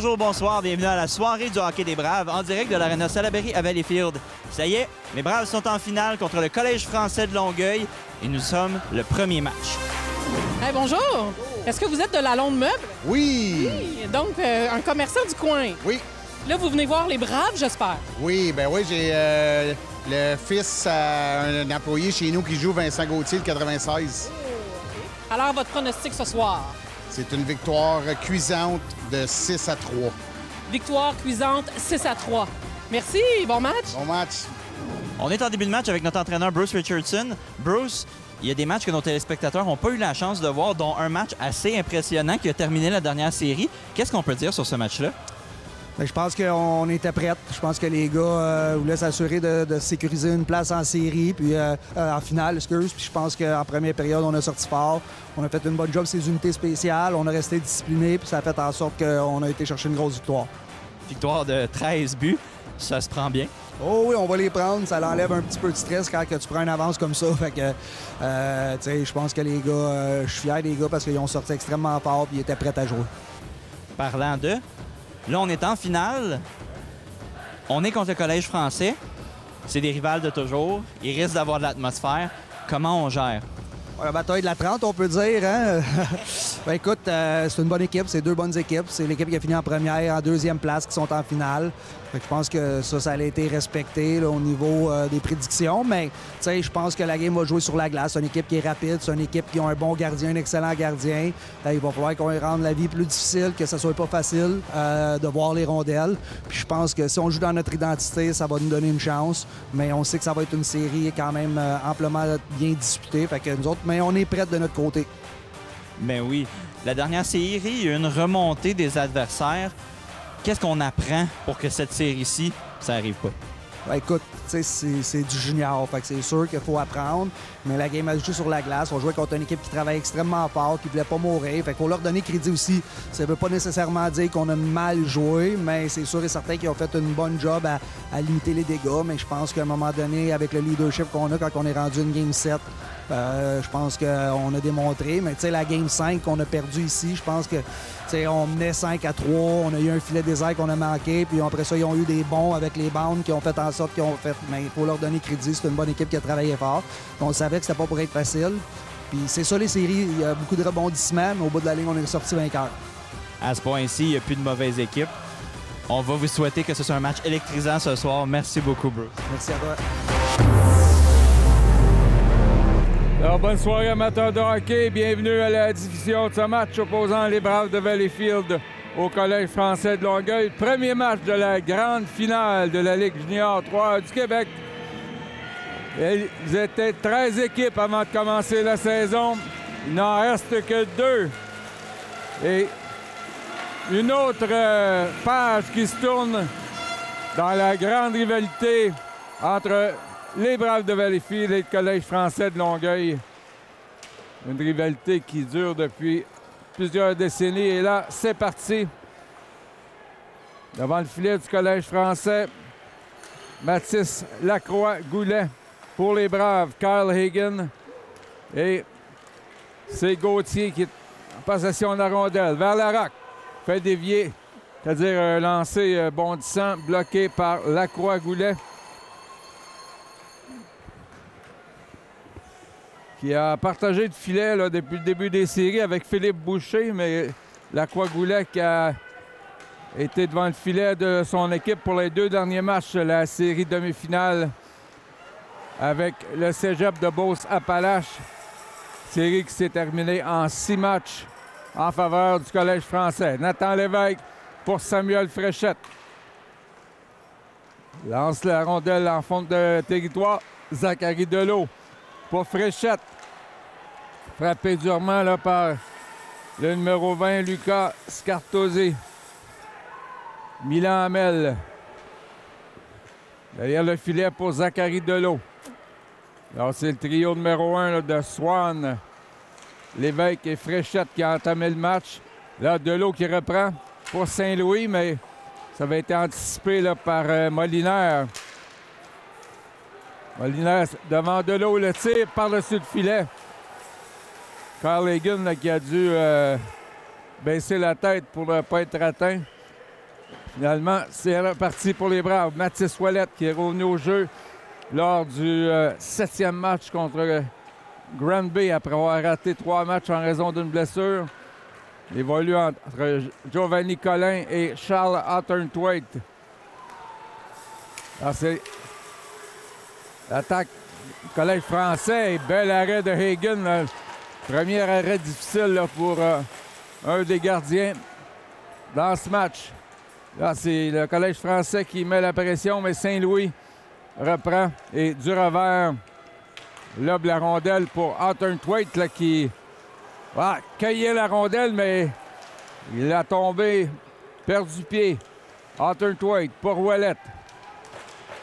Bonjour, bonsoir, bienvenue à la soirée du hockey des Braves en direct de l'Arena Salaberry à Valleyfield. Ça y est, les Braves sont en finale contre le Collège français de Longueuil et nous sommes le premier match. Hey, bonjour! Est-ce que vous êtes de la Londe Meuble? Oui! Oui! Donc, un commerçant du coin. Oui. Là, vous venez voir les Braves, j'espère. Oui, ben oui, j'ai le fils d'un employé chez nous qui joue, Vincent Gauthier, le 96. Alors, votre pronostic ce soir? C'est une victoire cuisante de 6-3. Victoire cuisante 6-3. Merci, bon match! Bon match. On est en début de match avec notre entraîneur Bruce Richardson. Bruce, il y a des matchs que nos téléspectateurs n'ont pas eu la chance de voir, dont un match assez impressionnant qui a terminé la dernière série. Qu'est-ce qu'on peut dire sur ce match-là? Bien, je pense qu'on était prêts. Je pense que les gars voulaient s'assurer de sécuriser une place en série, puis en finale, excuse. Puis je pense qu'en première période, on a sorti fort. On a fait une bonne job ces unités spéciales. On a resté discipliné, puis ça a fait en sorte qu'on a été chercher une grosse victoire. Victoire de 13 buts, ça se prend bien. Oh oui, on va les prendre. Ça l'enlève un petit peu de stress quand que tu prends une avance comme ça. Fait que, tu sais, je pense que les gars, je suis fier des gars parce qu'ils ont sorti extrêmement fort puis ils étaient prêts à jouer. Parlant de... Là, on est en finale. On est contre le Collège français. C'est des rivales de toujours. Ils risquent d'avoir de l'atmosphère. Comment on gère? La bataille de la 30, on peut dire. Hein? Ben, écoute, c'est une bonne équipe. C'est deux bonnes équipes. C'est l'équipe qui a fini en première, en deuxième place, qui sont en finale. Fait que je pense que ça a été respecté là, au niveau des prédictions. Mais je pense que la game va jouer sur la glace. C'est une équipe qui est rapide. C'est une équipe qui a un bon gardien, un excellent gardien. Il va falloir qu'on rende la vie plus difficile, que ce soit pas facile de voir les rondelles. Puis je pense que si on joue dans notre identité, ça va nous donner une chance. Mais on sait que ça va être une série quand même amplement bien disputée. Fait que nous autres, mais on est prêts de notre côté. Ben oui. La dernière série, il y a eu une remontée des adversaires. Qu'est-ce qu'on apprend pour que cette série-ci, ça n'arrive pas? Ben, écoute, c'est du junior, fait que c'est sûr qu'il faut apprendre, mais la game a joué sur la glace. On jouait contre une équipe qui travaille extrêmement fort, qui ne voulait pas mourir, fait qu'il faut leur donner crédit aussi. Ça ne veut pas nécessairement dire qu'on a mal joué, mais c'est sûr et certain qu'ils ont fait une bonne job à limiter les dégâts, mais je pense qu'à un moment donné, avec le leadership qu'on a quand on est rendu une game 7, je pense qu'on a démontré, mais tu sais, la game 5 qu'on a perdu ici, je pense que on menait 5-3, on a eu un filet désert qu'on a manqué, puis après ça, ils ont eu des bons avec les bandes qui ont fait en sorte qu'ils ont fait. Mais il faut leur donner crédit, c'est une bonne équipe qui a travaillé fort. On savait que c'était pas pour être facile. Puis c'est ça les séries, il y a beaucoup de rebondissements, mais au bout de la ligne, on est sorti vainqueur. À ce point-ci, il n'y a plus de mauvaise équipe. On va vous souhaiter que ce soit un match électrisant ce soir. Merci beaucoup, Bruce. Merci à toi. Alors, bonne soirée, amateurs de hockey. Bienvenue à la division de ce match opposant les Braves de Valleyfield au Collège français de Longueuil. Premier match de la grande finale de la Ligue junior 3 du Québec. Ils étaient 13 équipes avant de commencer la saison. Il n'en reste que 2. Et une autre page qui se tourne dans la grande rivalité entre les Braves de Valleyfield et le Collège français de Longueuil. Une rivalité qui dure depuis plusieurs décennies. Et là, c'est parti. Devant le filet du Collège français, Mathis Lacroix-Goulet pour les Braves. Kyle Hagan. Et c'est Gauthier qui est en possession de la rondelle. Vers la roque. Fait dévier. C'est-à-dire un lancer bondissant, bloqué par Lacroix-Goulet, qui a partagé le filet là, depuis le début des séries avec Philippe Boucher, mais Lacroix-Goulet qui a été devant le filet de son équipe pour les 2 derniers matchs de la série demi-finale avec le Cégep de Beauce-Appalaches. Série qui s'est terminée en 6 matchs en faveur du Collège français. Nathan Lévesque pour Samuel Fréchette. Lance la rondelle en fond de territoire. Zachary Delot pour Fréchette. Frappé durement là, par le numéro 20, Lucas Scartozzi. Milan Hamel. Derrière le filet pour Zachary Delot. Alors, c'est le trio numéro 1 là, de Swan, Lévesque et Fréchette qui a entamé le match. Là, Delot qui reprend pour Saint-Louis, mais ça avait été anticipé là, par Molinaire. Molinaire devant Delot, le tir par-dessus le filet. Kyle Hagan là, qui a dû baisser la tête pour ne pas être atteint. Finalement, c'est reparti pour les Braves. Mathis Ouellet qui est revenu au jeu lors du 7e match contre Granby après avoir raté 3 matchs en raison d'une blessure. Il évolue entre Giovanni Collin et Charles Hawthorne-Thwaite. Alors, c'est l'attaque du collège français et bel arrêt de Hagen. Là. Premier arrêt difficile là, pour un des gardiens dans ce match. Là, c'est le collège français qui met la pression, mais Saint-Louis reprend et du revers lobe la rondelle pour Hawthorne-Thwaite là, qui va cueillir la rondelle, mais il a tombé, perdu pied. Hawthorne-Thwaite pour Ouellet.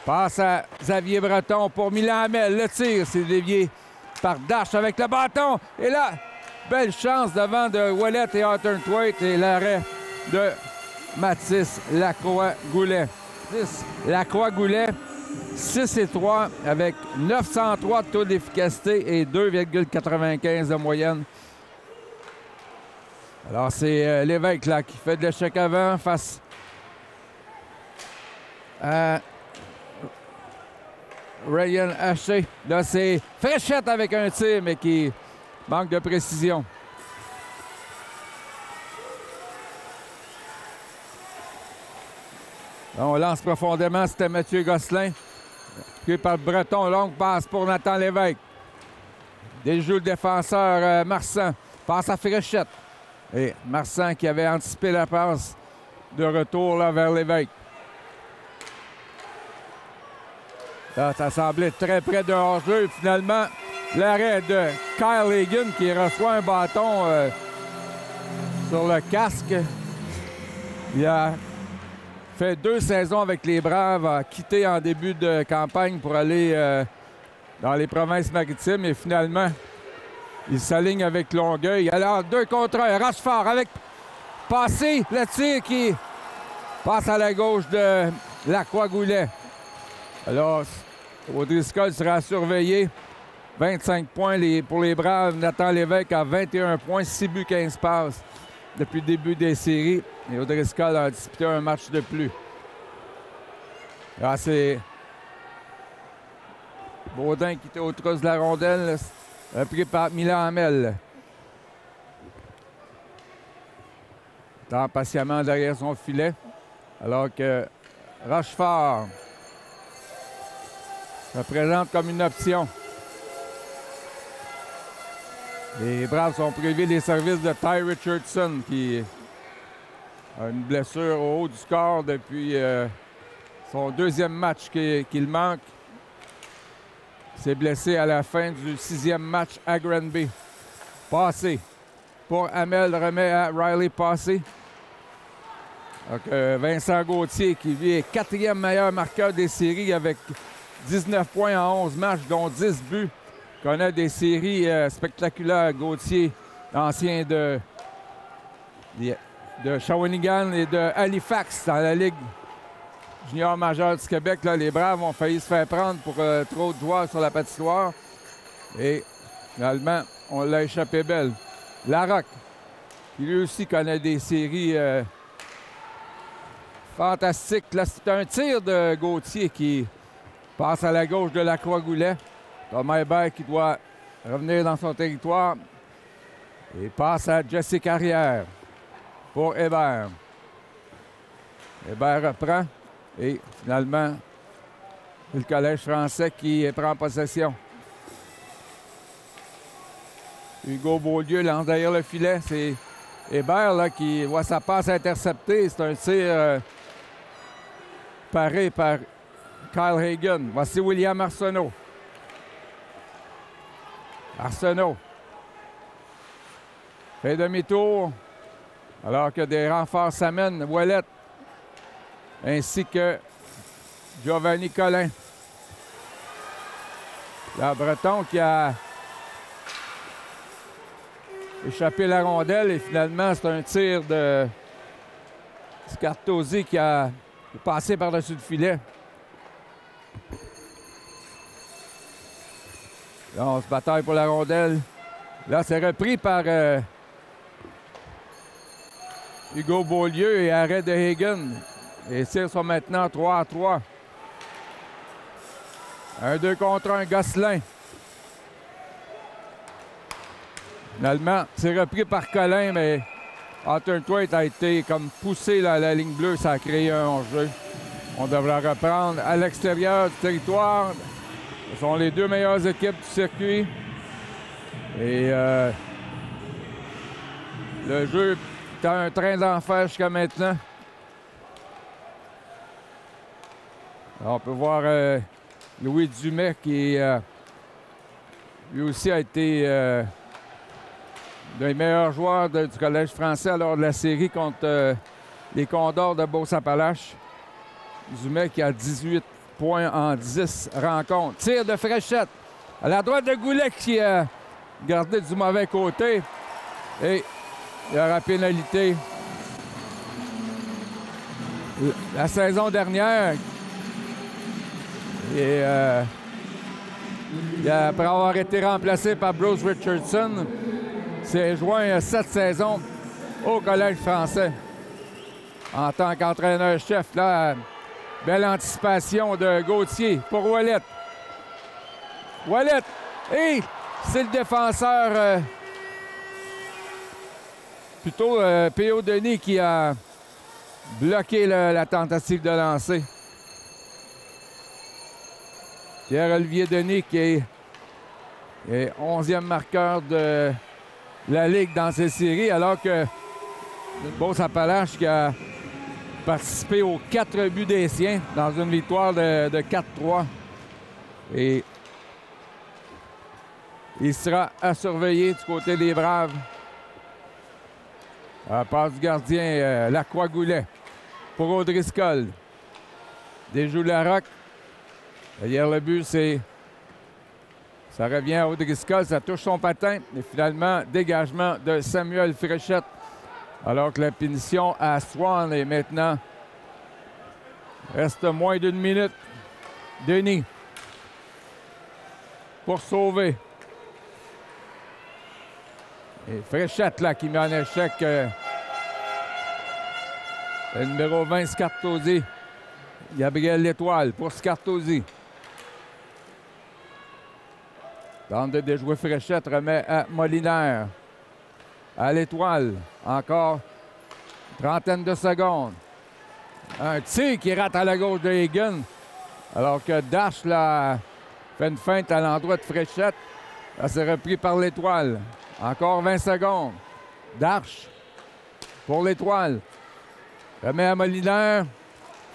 Passe à Xavier Breton pour Milan Hamel. Le tir, c'est dévié par Dash avec le bâton. Et là, belle chance devant de Ouellet et Hawthorne-Thwaite et l'arrêt de Mathis Lacroix-Goulet. Lacroix-Goulet, 6-3 avec 903 de taux d'efficacité et 2,95 de moyenne. Alors, c'est Lévesque là, qui fait de l'échec avant face à Ryan Haché. Là, c'est Fréchette avec un tir, mais qui manque de précision. On lance profondément, c'était Mathieu Gosselin. Pris par Breton, longue passe pour Nathan Lévesque. Déjoue le défenseur Marsan. Passe à Fréchette. Et Marsan qui avait anticipé la passe de retour là, vers Lévesque. Là, ça semblait très près de hors-jeu. Finalement, l'arrêt de Kyle Hagen qui reçoit un bâton sur le casque. Il a fait 2 saisons avec les Braves, a quitté en début de campagne pour aller dans les provinces maritimes et finalement, il s'aligne avec Longueuil. Alors, 2 contre 1. Rochefort avec passé le tir qui passe à la gauche de Lacroix-Goulet. Alors, O'Driscoll sera surveillé. 25 points pour les Braves. Nathan Lévesque a 21 points, 6 buts, 15 passes depuis le début des séries. Et O'Driscoll a disputé un match de plus. Là, c'est Baudin qui était au trousses de la rondelle, repris par Milan Hamel. Tant patiemment derrière son filet, alors que Rochefort se présente comme une option. Les Braves sont privés des services de Ty Richardson qui a une blessure au haut du score depuis son 2e match qu'il manque. Il s'est blessé à la fin du 6e match à Granby. Passé pour Hamel, remet à Riley Passé. Donc, Vincent Gauthier qui lui est 4e meilleur marqueur des séries avec 19 points en 11 matchs, dont 10 buts. Connaît des séries spectaculaires. Gauthier, ancien de Shawinigan et de Halifax dans la Ligue junior majeure du Québec. Là, les Braves ont failli se faire prendre pour trop de joueurs sur la patinoire. Et finalement, on l'a échappé belle. Larocque, qui lui aussi connaît des séries fantastiques. Là, c'est un tir de Gauthier qui passe à la gauche de Lacroix-Goulet. Thomas Hébert qui doit revenir dans son territoire. Et passe à Jesse Carrière pour Hébert. Hébert reprend. Et finalement, le collège français qui prend possession. Hugo Beaulieu lance derrière le filet. C'est Hébert là, qui voit sa passe interceptée. C'est un tir paré par Kyle Hagen. Voici William Arsenault. Arsenault fait demi-tour alors que des renforts s'amènent. Ouellet ainsi que Giovanni Collin. La Breton qui a échappé la rondelle et finalement c'est un tir de Scartosi qui a passé par-dessus le filet. Là, on se bataille pour la rondelle. Là, c'est repris par Hugo Beaulieu et arrêt de Hagen. Les tirs sont maintenant 3-3. 1-2 contre 1, Gosselin. Finalement, c'est repris par Collin, mais Arthur Thwaite a été comme poussé là, à la ligne bleue. Ça a créé un hors-jeu. On devra reprendre à l'extérieur du territoire. Ce sont les deux meilleures équipes du circuit. Et le jeu est un train d'enfer jusqu'à maintenant. Alors, on peut voir Louis Dumais qui lui aussi a été des meilleurs joueurs du Collège français lors de la série contre les Condors de Beauce-Appalaches. Dumais qui a 18 points en 10 rencontres. Tir de Fréchette à la droite de Goulet qui a gardé du mauvais côté. Et il y aura pénalité. La saison dernière, et après avoir été remplacé par Bruce Richardson, s'est joint cette saison au Collège français en tant qu'entraîneur-chef. Là, belle anticipation de Gauthier pour Ouellet. Ouellet, et c'est le défenseur, plutôt P.O. Denis qui a bloqué la tentative de lancer. Pierre-Olivier Denis qui est 11e marqueur de la Ligue dans ces séries, alors que Beauce-Appalaches qui a participé aux 4 buts des siens dans une victoire de 4-3. Et il sera à surveiller du côté des Braves. À passe du gardien Lacroix-Goulet pour O'Driscoll. Déjoue Larocque. Derrière le but, ça revient à O'Driscoll, ça touche son patin. Et finalement, dégagement de Samuel Fréchette. Alors que la punition à Swan est maintenant. Reste moins d'1 minute. Denis. Pour sauver. Et Fréchette, là, qui met en échec le numéro 20, Scartosi. Gabriel L'Étoile pour Scartosi. Tente de déjouer Fréchette, remet à Molinaire. À L'Étoile. Encore une trentaine de secondes. Un tir qui rate à la gauche de Hagen. Alors que Dash là, fait une feinte à l'endroit de Fréchette. Ça s'est repris par L'Étoile. Encore 20 secondes. Darche pour L'Étoile. Remet à Molinaire.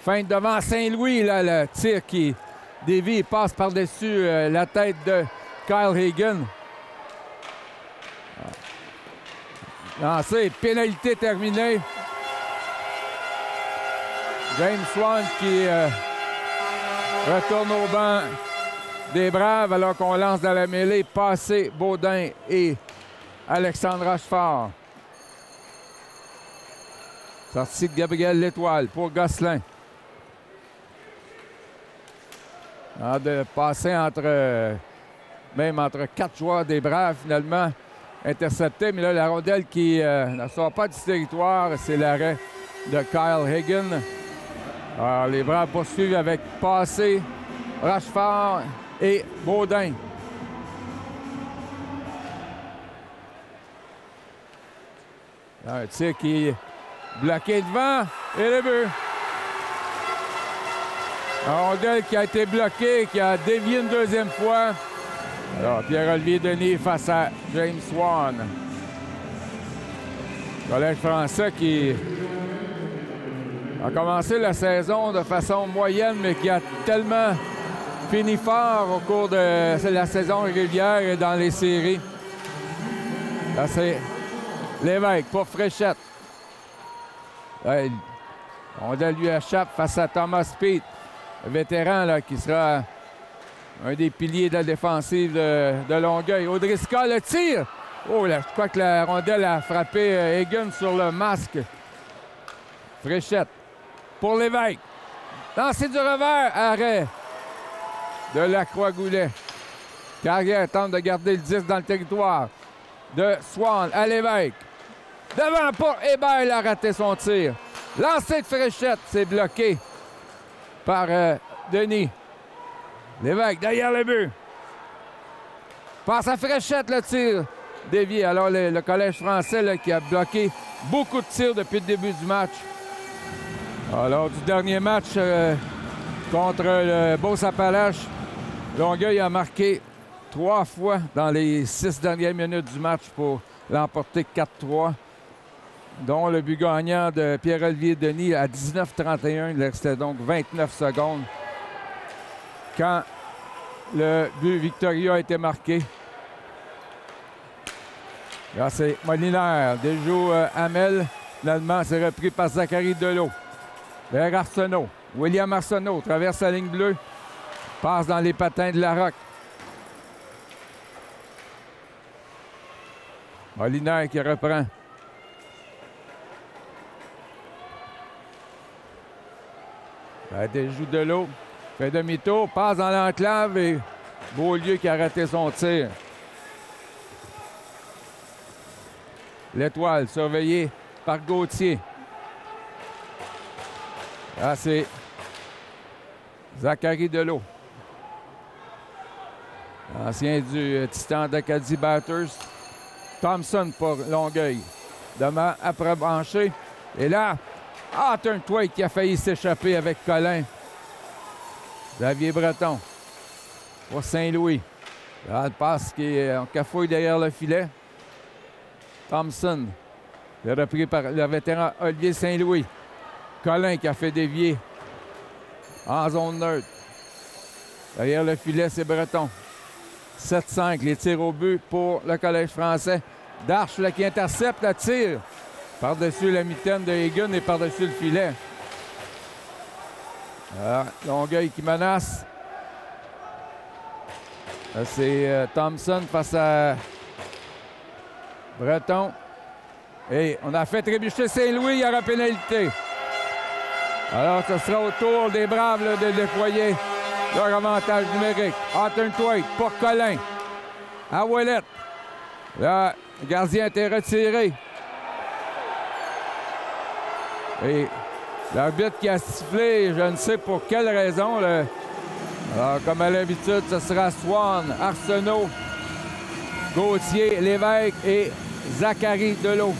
Feinte devant Saint-Louis. Là, le tir qui dévie et passe par-dessus la tête de Kyle Hagen. Lancé, pénalité terminée. James Swan qui retourne au banc des Braves alors qu'on lance dans la mêlée Passé, Baudin et Alexandre Rochefort. Sortie de Gabriel L'Étoile pour Gosselin. De passer même entre 4 joueurs des Braves, finalement intercepté. Mais là, la rondelle qui ne sort pas du territoire, c'est l'arrêt de Kyle Hagen. Alors, les Braves poursuivent avec Passé, Rochefort et Baudin. Un tir qui est bloqué devant et le but. Un rondelle qui a été bloqué, qui a dévié une deuxième fois. Alors, Pierre-Olivier Denis face à James Swan. Collège français qui a commencé la saison de façon moyenne, mais qui a tellement fini fort au cours de la saison régulière et dans les séries. Là, c'est Lévesque pour Fréchette. On lui échappe face à Thomas Peet, le vétéran là, qui sera un des piliers de la défensive de Longueuil. O'Driscoll le tire. Oh, là, je crois que la rondelle a frappé Hagen sur le masque. Fréchette pour Lévesque. Lancé du revers. Arrêt de Lacroix-Goulet. Carrière tente de garder le 10 dans le territoire de Swan à Lévesque. Devant pour Hébert, il a raté son tir. Lancé de Fréchette, c'est bloqué par Denis. Lévesque derrière le but. Passe à Fréchette, le tir dévié. Alors le Collège français là, qui a bloqué beaucoup de tirs depuis le début du match. Alors du dernier match contre le Beauce-Appalaches, Longueuil a marqué 3 fois dans les 6 dernières minutes du match pour l'emporter 4-3, dont le but gagnant de Pierre-Olivier Denis à 19-31. Il restait donc 29 secondes quand le but victorieux a été marqué. Là, c'est Molinaire. Déjoue Hamel. Finalement, c'est repris par Zachary Delot. Vers Arsenault. William Arsenault traverse la ligne bleue. Passe dans les patins de Larocque. Molinaire qui reprend. Déjoue Delot. Fait demi-tour. Passe dans l'enclave et Beaulieu qui a raté son tir. L'Étoile surveillée par Gauthier. Là, c'est Zachary Delot. Ancien du Titan d'Acadie Batters. Thompson pour Longueuil. Demain après branché. Et là, Turnthwaite qui a failli s'échapper avec Colin. Xavier Breton pour Saint-Louis. Là, le passe qui est en cafouille derrière le filet. Thompson, repris par le vétéran Olivier Saint-Louis. Colin qui a fait dévier en zone neutre. Derrière le filet, c'est Breton. 7-5, les tirs au but pour le Collège français. Darche là, qui intercepte le tir par-dessus la mitaine de Hagen et par-dessus le filet. Alors, Longueuil qui menace. C'est Thompson face à Breton. Et on a fait trébucher Saint-Louis, il y aura pénalité. Alors, ce sera au tour des Braves là, de déployer leur avantage numérique. Turnthwaite pour Colin. À Ouellette. Là, le gardien était retiré. Et l'arbitre qui a sifflé, je ne sais pour quelle raison. Alors, comme à l'habitude, ce sera Swan, Arsenault, Gauthier, Lévesque et Zachary Delot.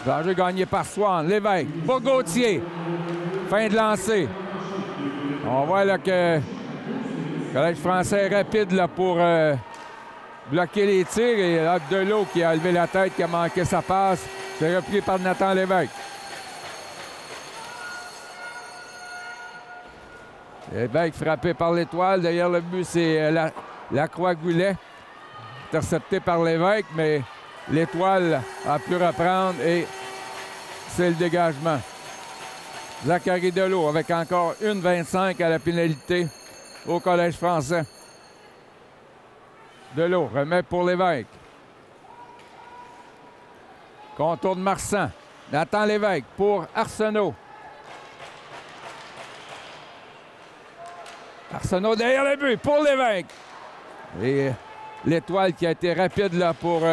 L'enjeu gagné par Swan. Lévesque pour Gauthier. Fin de lancer. On voit là que le Collège français est rapide là, pour bloquer les tirs. Et là, Delot qui a levé la tête, qui a manqué sa passe. C'est repris par Nathan Lévesque. Lévesque frappé par l'Étoile. Derrière le but, c'est la Croix-Goulet. Intercepté par Lévesque, mais l'Étoile a pu reprendre et c'est le dégagement. Zachary Delot avec encore 1,25 à la pénalité au Collège français. Delot remet pour Lévesque. Contour de Marsan. Nathan Lévesque pour Arsenault. Arsenault derrière le but pour Lévesque. Et l'Étoile qui a été rapide là pour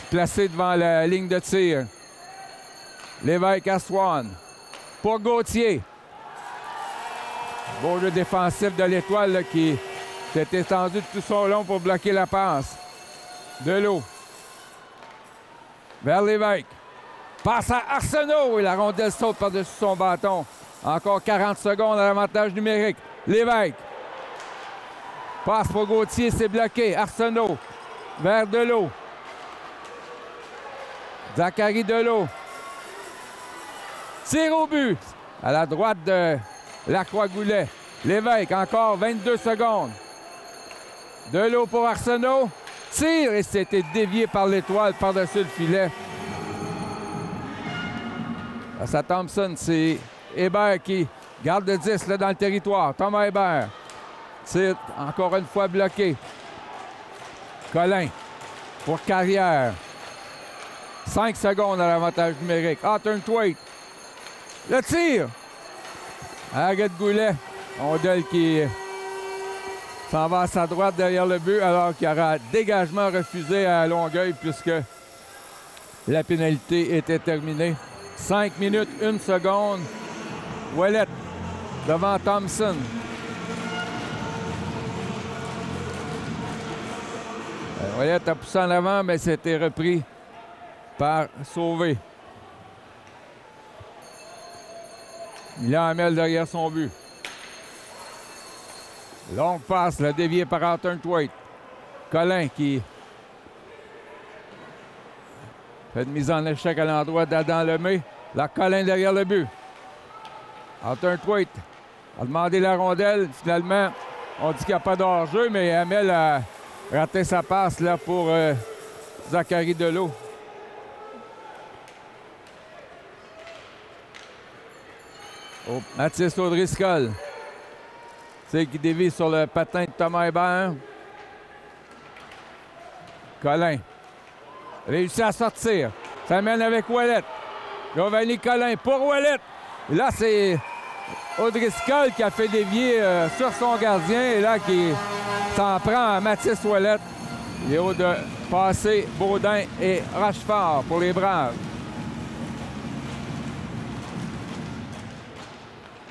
placer devant la ligne de tir. Lévesque à Swan. Pour Gauthier. Beau jeu défensif de l'Étoile là, qui s'est étendu tout son long pour bloquer la passe. Delot. Vers Lévesque. Passe à Arsenault et la rondelle saute par-dessus son bâton. Encore 40 secondes à l'avantage numérique. Lévesque. Passe pour Gauthier, c'est bloqué. Arsenault. Vers Delot. Zachary Delot. Tire au but. À la droite de la Croix-Goulet. Lévesque, encore 22 secondes. Delot pour Arsenault. Tire et c'était dévié par l'Étoile par-dessus le filet. Face à Thompson, c'est Hébert qui garde le 10 là, dans le territoire. Thomas Hébert. Tire encore une fois bloqué. Colin pour Carrière. 5 secondes à l'avantage numérique. Turnthwaite. Le tir. Agathe Goulet. Ondel qui s'en va à sa droite derrière le but alors qu'il y aura dégagement refusé à Longueuil puisque la pénalité était terminée. 5 minutes, 1 seconde. Ouellet devant Thompson. Ouellet a poussé en avant, mais c'était repris par Sauvé. Milan Hamel derrière son but. Longue passe, la déviée par Arthur Thwaite. Collin qui fait une mise en échec à l'endroit d'Adam Lemay. La Collin derrière le but. Arthur Thwaite a demandé la rondelle. Finalement, on dit qu'il n'y a pas d'hors-jeu, mais Hamel a raté sa passe là pour Zachary Delot. Oh, Mathis O'Driscoll. C'est qui dévie sur le patin de Thomas Hébert. Collin réussit à sortir. Ça mène avec Ouellet. Giovanni Collin pour Ouellet. Et là, c'est O'Driscoll qui a fait dévier sur son gardien. Et là, qui s'en prend à Mathis Ouellet. Il est haut de passer Baudin et Rochefort pour les Braves.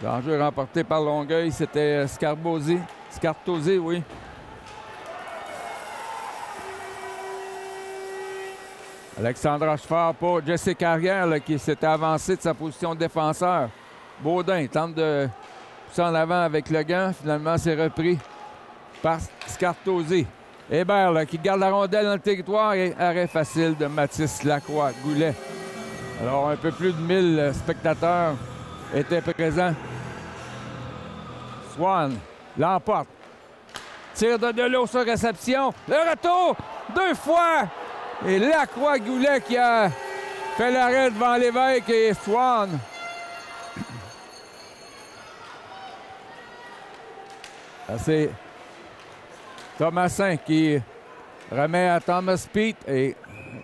L'enjeu remporté par Longueuil, c'était Scartozzi, oui. Alexandre Rochefort pour Jesse Carrière là, qui s'était avancé de sa position de défenseur. Baudin tente de pousser en avant avec le gant. Finalement, c'est repris par Scartozzi. Hébert là, qui garde la rondelle dans le territoire et arrêt facile de Mathis Lacroix-Goulet. Alors, un peu plus de 1000 spectateurs étaient présents. Swan l'emporte. Tire de Delot sur réception. Le retour, 2 fois. Et Lacroix-Goulet qui a fait l'arrêt devant Lévesque et Swan. C'est Thomasin qui remet à Thomas Pete et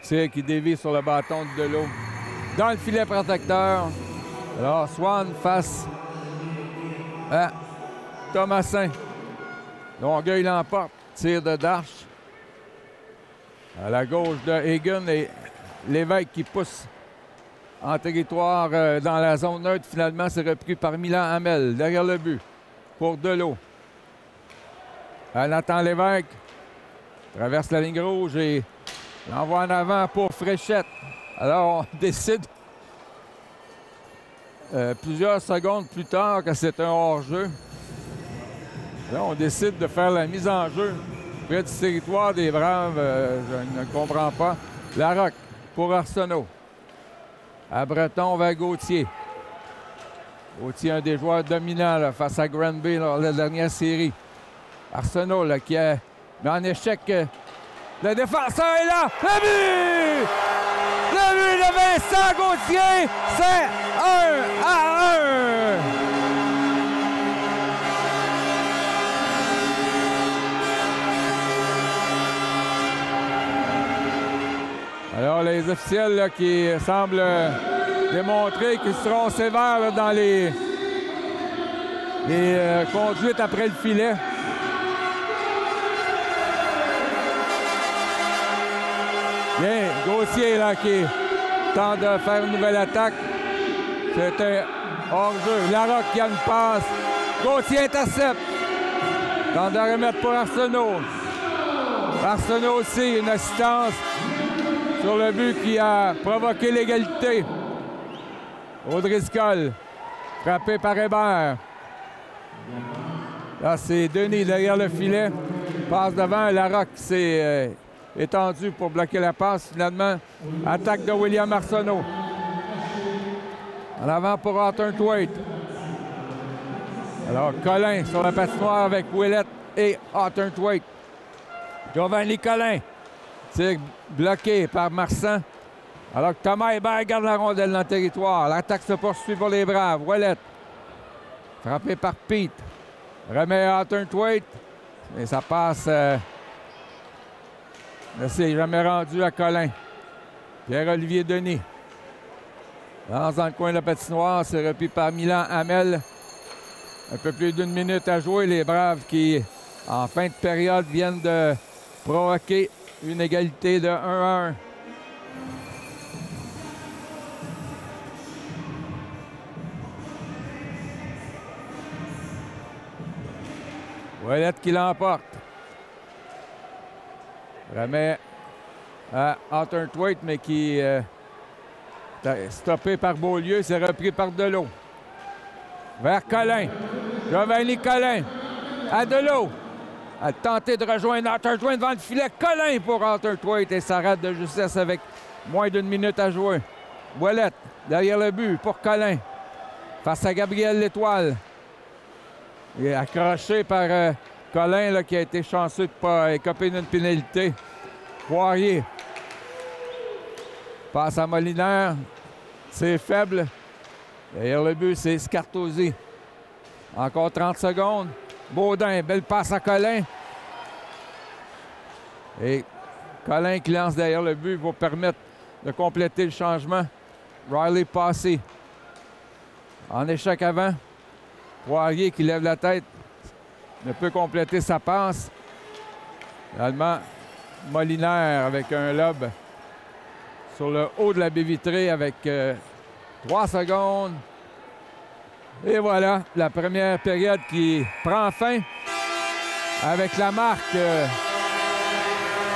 tire qui dévie sur le bâton de Delot. Dans le filet protecteur. Alors Swan face à Thomasin. Longueuil l'emporte. Tire de Darche. À la gauche de Hagen et Lévesque qui pousse en territoire dans la zone neutre. Finalement, c'est repris par Milan Hamel derrière le but pour Delot. Nathan Lévesque traverse la ligne rouge et l'envoie en avant pour Fréchette. Alors, on décide plusieurs secondes plus tard que c'est un hors-jeu. Là, on décide de faire la mise en jeu près du territoire des Braves. Je ne comprends pas. Larocque pour Arsenault. À Breton vers Gauthier. Gauthier, un des joueurs dominants là, face à Granby lors de la dernière série. Arsenault là, qui a mis en échec. Le défenseur est là. Le but! Le but de Vincent Gauthier, c'est 1-1. Alors, les officiels là, qui semblent démontrer qu'ils seront sévères là, dans les conduites après le filet. Bien, Gauthier là, qui tente de faire une nouvelle attaque. C'était hors-jeu. Larocque qui a une passe. Gauthier intercepte. Tente de remettre pour Arsenault. Arsenault aussi, une assistance sur le but qui a provoqué l'égalité. O'Driscoll, frappé par Hébert. Là, c'est Denis derrière le filet. Passe devant, Larocque s'est étendu pour bloquer la passe. Finalement, attaque de William Arsenault. En avant pour Arthur Thwaite. Alors, Collin sur la patinoire avec Ouellet et Arthur Thwaite. Giovanni Collin. Tir bloqué par Marsan. Alors que Thomas Hébert garde la rondelle dans le territoire. L'attaque se poursuit pour les Braves. Ouellet. Frappé par Pete. Remet Arthur Thwaite. Et ça passe. C'est jamais rendu à Collin. Pierre-Olivier Denis. Lance dans le coin de la patinoire. C'est repris par Milan Hamel. Un peu plus d'1 minute à jouer. Les Braves qui, en fin de période, viennent de provoquer une égalité de 1-1. Ouellette qui l'emporte. Remet à Hunter Thwaite, mais qui est stoppé par Beaulieu. C'est repris par Delot. Vers Collin. Giovanni Collin. À Delot. A tenté de rejoindre Hunter Thwaite devant le filet. Collin pour Hunter Thwaite et ça rate de justesse avec moins d'une minute à jouer. Ouellette derrière le but pour Collin. Face à Gabriel L'Étoile. Il est accroché par Collin là, qui a été chanceux de ne pas écoper d'une pénalité. Poirier. Passe à Molinaire. C'est faible. Derrière le but, c'est Scartosi. Encore 30 secondes. Baudin, belle passe à Collin. Et Collin qui lance derrière le but va permettre de compléter le changement. Riley passé. En échec avant. Poirier qui lève la tête. Ne peut compléter sa passe. Finalement, Molinaire avec un lob sur le haut de la baie vitrée avec 3 secondes. Et voilà, la première période qui prend fin avec la marque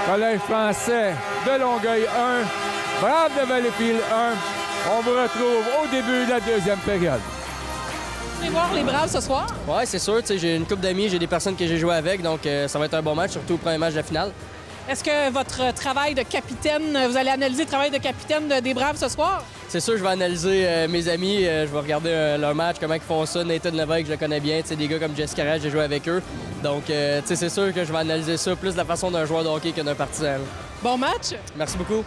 Collège français de Longueuil 1, Braves de Valleyfield 1. On vous retrouve au début de la deuxième période. Vous allez voir les Braves ce soir? Oui, c'est sûr. J'ai une couple d'amis, j'ai des personnes que j'ai joué avec, donc ça va être un bon match, surtout au premier match de la finale. Est-ce que votre travail de capitaine, vous allez analyser le travail de capitaine des Braves ce soir? C'est sûr, je vais analyser mes amis, je vais regarder leur match, comment ils font ça. Nathan Lévesque, je le connais bien, des gars comme Jesse Carrage, j'ai joué avec eux. Donc, c'est sûr que je vais analyser ça plus de la façon d'un joueur de hockey que d'un partisan. Bon match! Merci beaucoup.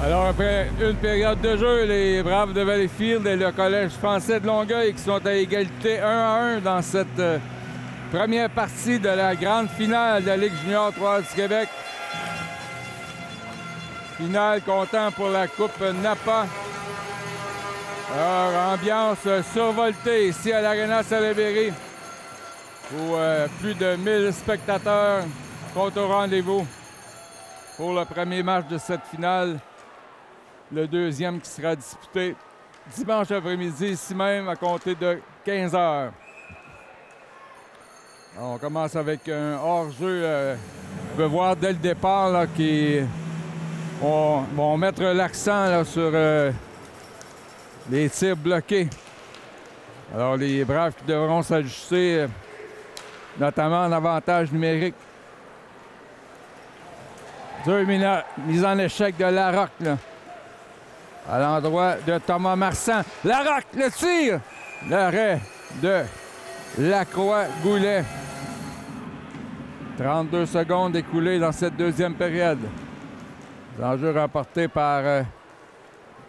Alors, après une période de jeu, les Braves de Valleyfield et le Collège français de Longueuil qui sont à égalité 1-1 dans cette première partie de la grande finale de la Ligue junior 3 du Québec. Finale comptant pour la Coupe Napa. Alors, ambiance survoltée ici à l'Arena Salaberry où plus de 1000 spectateurs sont au rendez-vous pour le premier match de cette finale. Le deuxième qui sera disputé dimanche après-midi, ici même, à compter de 15 h. On commence avec un hors-jeu. On peut voir dès le départ là, qu'ils vont mettre l'accent sur les tirs bloqués. Alors, les Braves qui devront s'ajuster, notamment en avantage numérique. 2 minutes, mise en échec de Larocque, là. À l'endroit de Thomas Marsan. Larocque, le tir! L'arrêt de Lacroix-Goulet. 32 secondes écoulées dans cette deuxième période. L'enjeu remporté par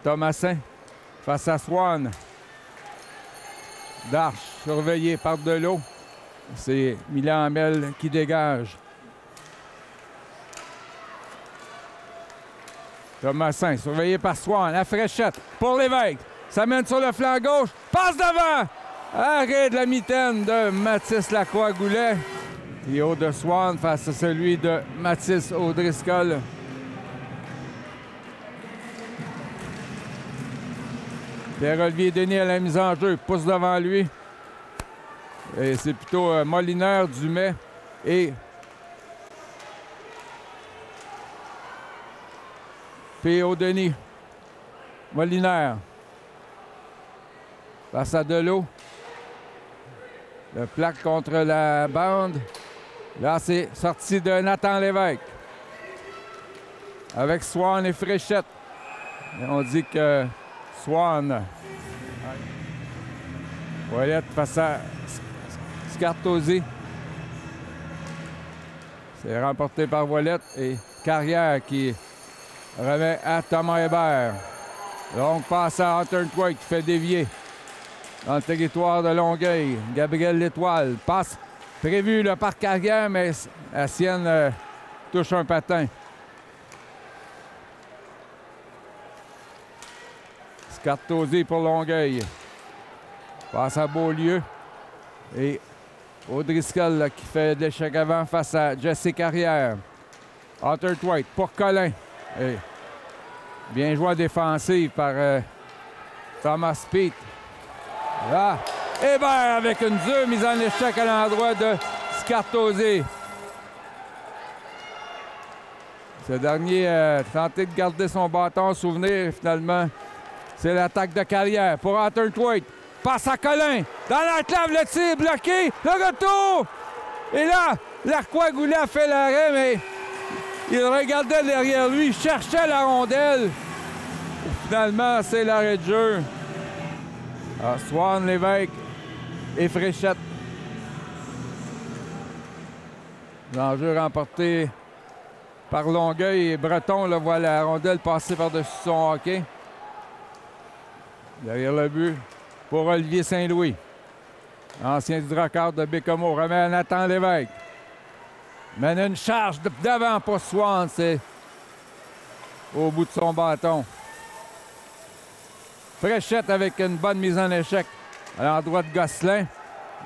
Thomasin face à Swan. Darche surveillé par Delot. C'est Milan Hamel qui dégage. Thomasin, surveillé par Swan. La fréchette pour Lévesque. Ça mène sur le flanc gauche. Passe devant! Arrêt de la mitaine de Mathis Lacroix-Goulet. Trio de Swan face à celui de Mathis O'Driscoll. Pierre-Olivier Denis à la mise en jeu. Pousse devant lui. Et c'est plutôt Molinaire, Dumais et P.O. Denis. Molinaire. Face à Delot. Le plaque contre la bande. Là, c'est sorti de Nathan Lévesque. Avec Swan et Fréchette. Et on dit que Swan. Ouellette face à Scartosi. C'est remporté par Ouellette et Carrière qui remet à Thomas Hébert. Donc, passe à Hunter Thwaite qui fait dévier dans le territoire de Longueuil. Gabriel L'Étoile passe prévu là, par Carrière, mais la sienne touche un patin. Scartosi pour Longueuil. Passe à Beaulieu. Et O'Driscoll là, qui fait l'échec avant face à Jesse Carrière. Hunter Thwaite pour Collin. Et bien joué en défensive par Thomas Peet. Là, Hébert avec une dure mise en échec à l'endroit de Scartozzi. Ce dernier a tenté de garder son bâton. Souvenir, finalement, c'est l'attaque de carrière pour Arthur Thwaite. Passe à Colin. Dans l'enclave, le tir bloqué. Le retour. Et là, Lacroix Goulet a fait l'arrêt, mais il regardait derrière lui, cherchait la rondelle. Et finalement, c'est l'arrêt de jeu. Alors, Swan, Lévesque et Fréchette. L'enjeu remporté par Longueuil et Breton là, voit la rondelle passer par-dessus son hockey. Derrière le but pour Olivier Saint-Louis. Ancien du Dracard de Bécomo. Remet à Nathan Lévesque. Mène une charge devant pour Swan. C'est au bout de son bâton. Fréchette avec une bonne mise en échec à l'endroit de Gosselin.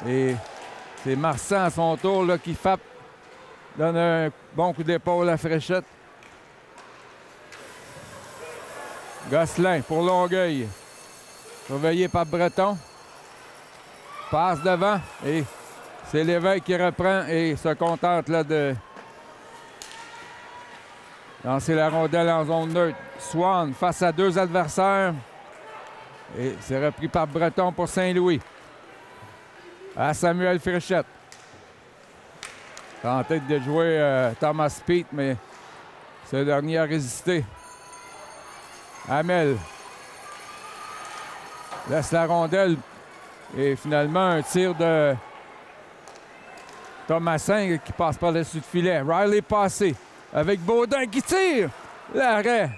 Et c'est Marsan à son tour là, qui frappe. Donne un bon coup d'épaule à Fréchette. Gosselin pour Longueuil. Surveillé par Breton. Passe devant et c'est Lévesque qui reprend et se contente là, de lancer la rondelle en zone neutre. Swan face à deux adversaires. Et c'est repris par Breton pour Saint-Louis. À Samuel Fréchette. Tenté de jouer Thomas Pete, mais ce dernier a résisté. Hamel laisse la rondelle et finalement un tir de Thomasin qui passe par-dessus le filet. Riley passé avec Baudin qui tire. L'arrêt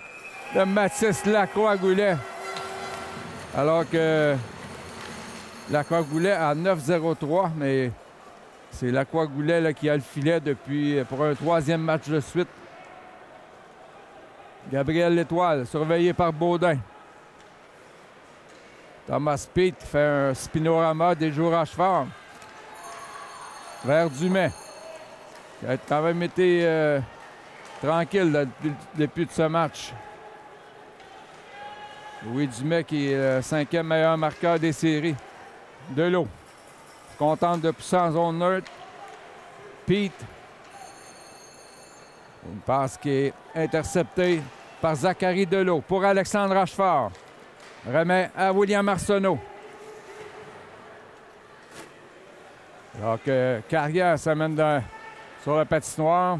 de Mathis Lacroix-Goulet. Alors que Lacroix-Goulet à 9-0-3, mais c'est Lacroix-Goulet là, qui a le filet depuis pour un troisième match de suite. Gabriel L'Étoile, surveillé par Baudin. Thomas Pete fait un spinorama des jours à cheval. Vers Dumais, qui a quand même été tranquille là, depuis le début de ce match. Louis Dumais qui est le 5e meilleur marqueur des séries. Delot, contente de pousser en zone neutre. Pete. Une passe qui est interceptée par Zachary Delot pour Alexandre Rochefort. Remet à William Arsenault. Alors que Carrière s'amène sur la patinoire.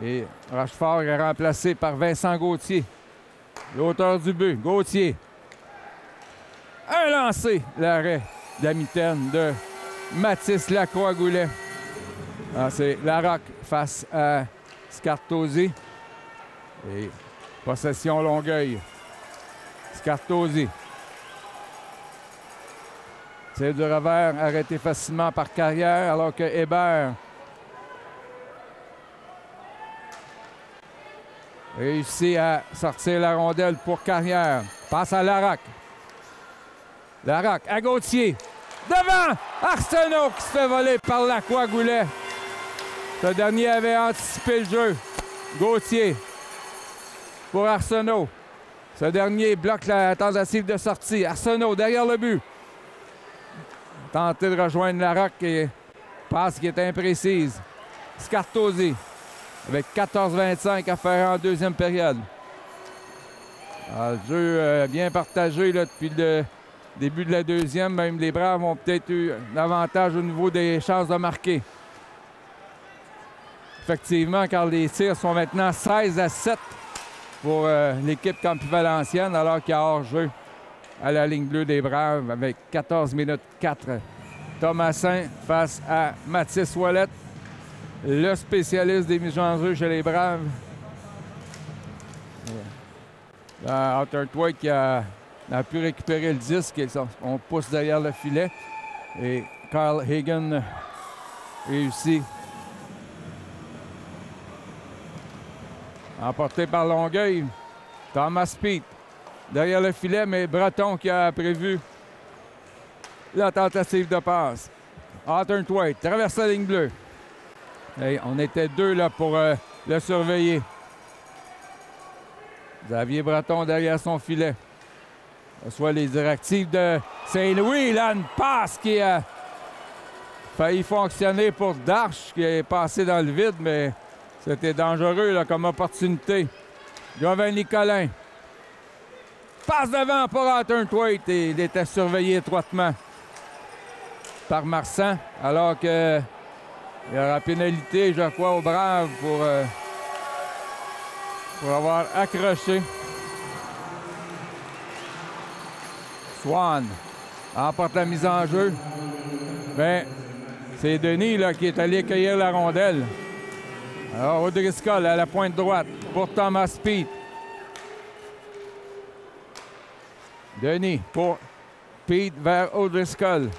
Et Rochefort est remplacé par Vincent Gauthier, l'auteur du but. Gauthier. Un lancé. L'arrêt de la mitaine de Mathis Lacroix-Goulet. C'est Larocque face à Scartozzi. Et possession Longueuil. Scartozzi. C'est du revers arrêté facilement par Carrière, alors que Hébert réussit à sortir la rondelle pour Carrière. Passe à Larocque. Larocque à Gauthier. Devant! Arsenault qui se fait voler par Lacroix-Goulet. Ce dernier avait anticipé le jeu. Gauthier pour Arsenault. Ce dernier bloque la tentative de sortie. Arsenault derrière le but. Tenté de rejoindre Larocque et passe qui est imprécise. Scartozzi avec 14-25 à faire en deuxième période. Alors, le jeu bien partagé là, depuis le début de la deuxième. Même les Braves ont peut-être eu l'avantage au niveau des chances de marquer. Effectivement, car les tirs sont maintenant 16-7 pour l'équipe Campus-Valenciennes, alors qu'il y a hors-jeu à la ligne bleue des Braves avec 14 minutes 4. Thomasin face à Mathis Ouellette, le spécialiste des mises en jeu chez les Braves. Arthur Thwaite qui a pu récupérer le disque. On pousse derrière le filet. Et Carl Hagan réussit. Emporté par Longueuil. Thomas Pete derrière le filet, mais Breton qui a prévu la tentative de passe. Arthur Thwaite traverse la ligne bleue. Et on était deux là pour le surveiller. Xavier Breton derrière son filet. Soit les directives de Saint-Louis. Là, une passe qui a failli fonctionner pour Darche, qui est passé dans le vide, mais c'était dangereux là, comme opportunité. Giovanni Collin. Passe devant pour Arthur Thwaite et il était surveillé étroitement par Marsan, alors que il y aura pénalité, je crois, au Brave pour avoir accroché. Swan emporte la mise en jeu. Bien, c'est Denis là, qui est allé cueillir la rondelle. Alors, O'Driscoll à la pointe droite pour Thomas Pete. Denis pour Pete vers O'Driscoll.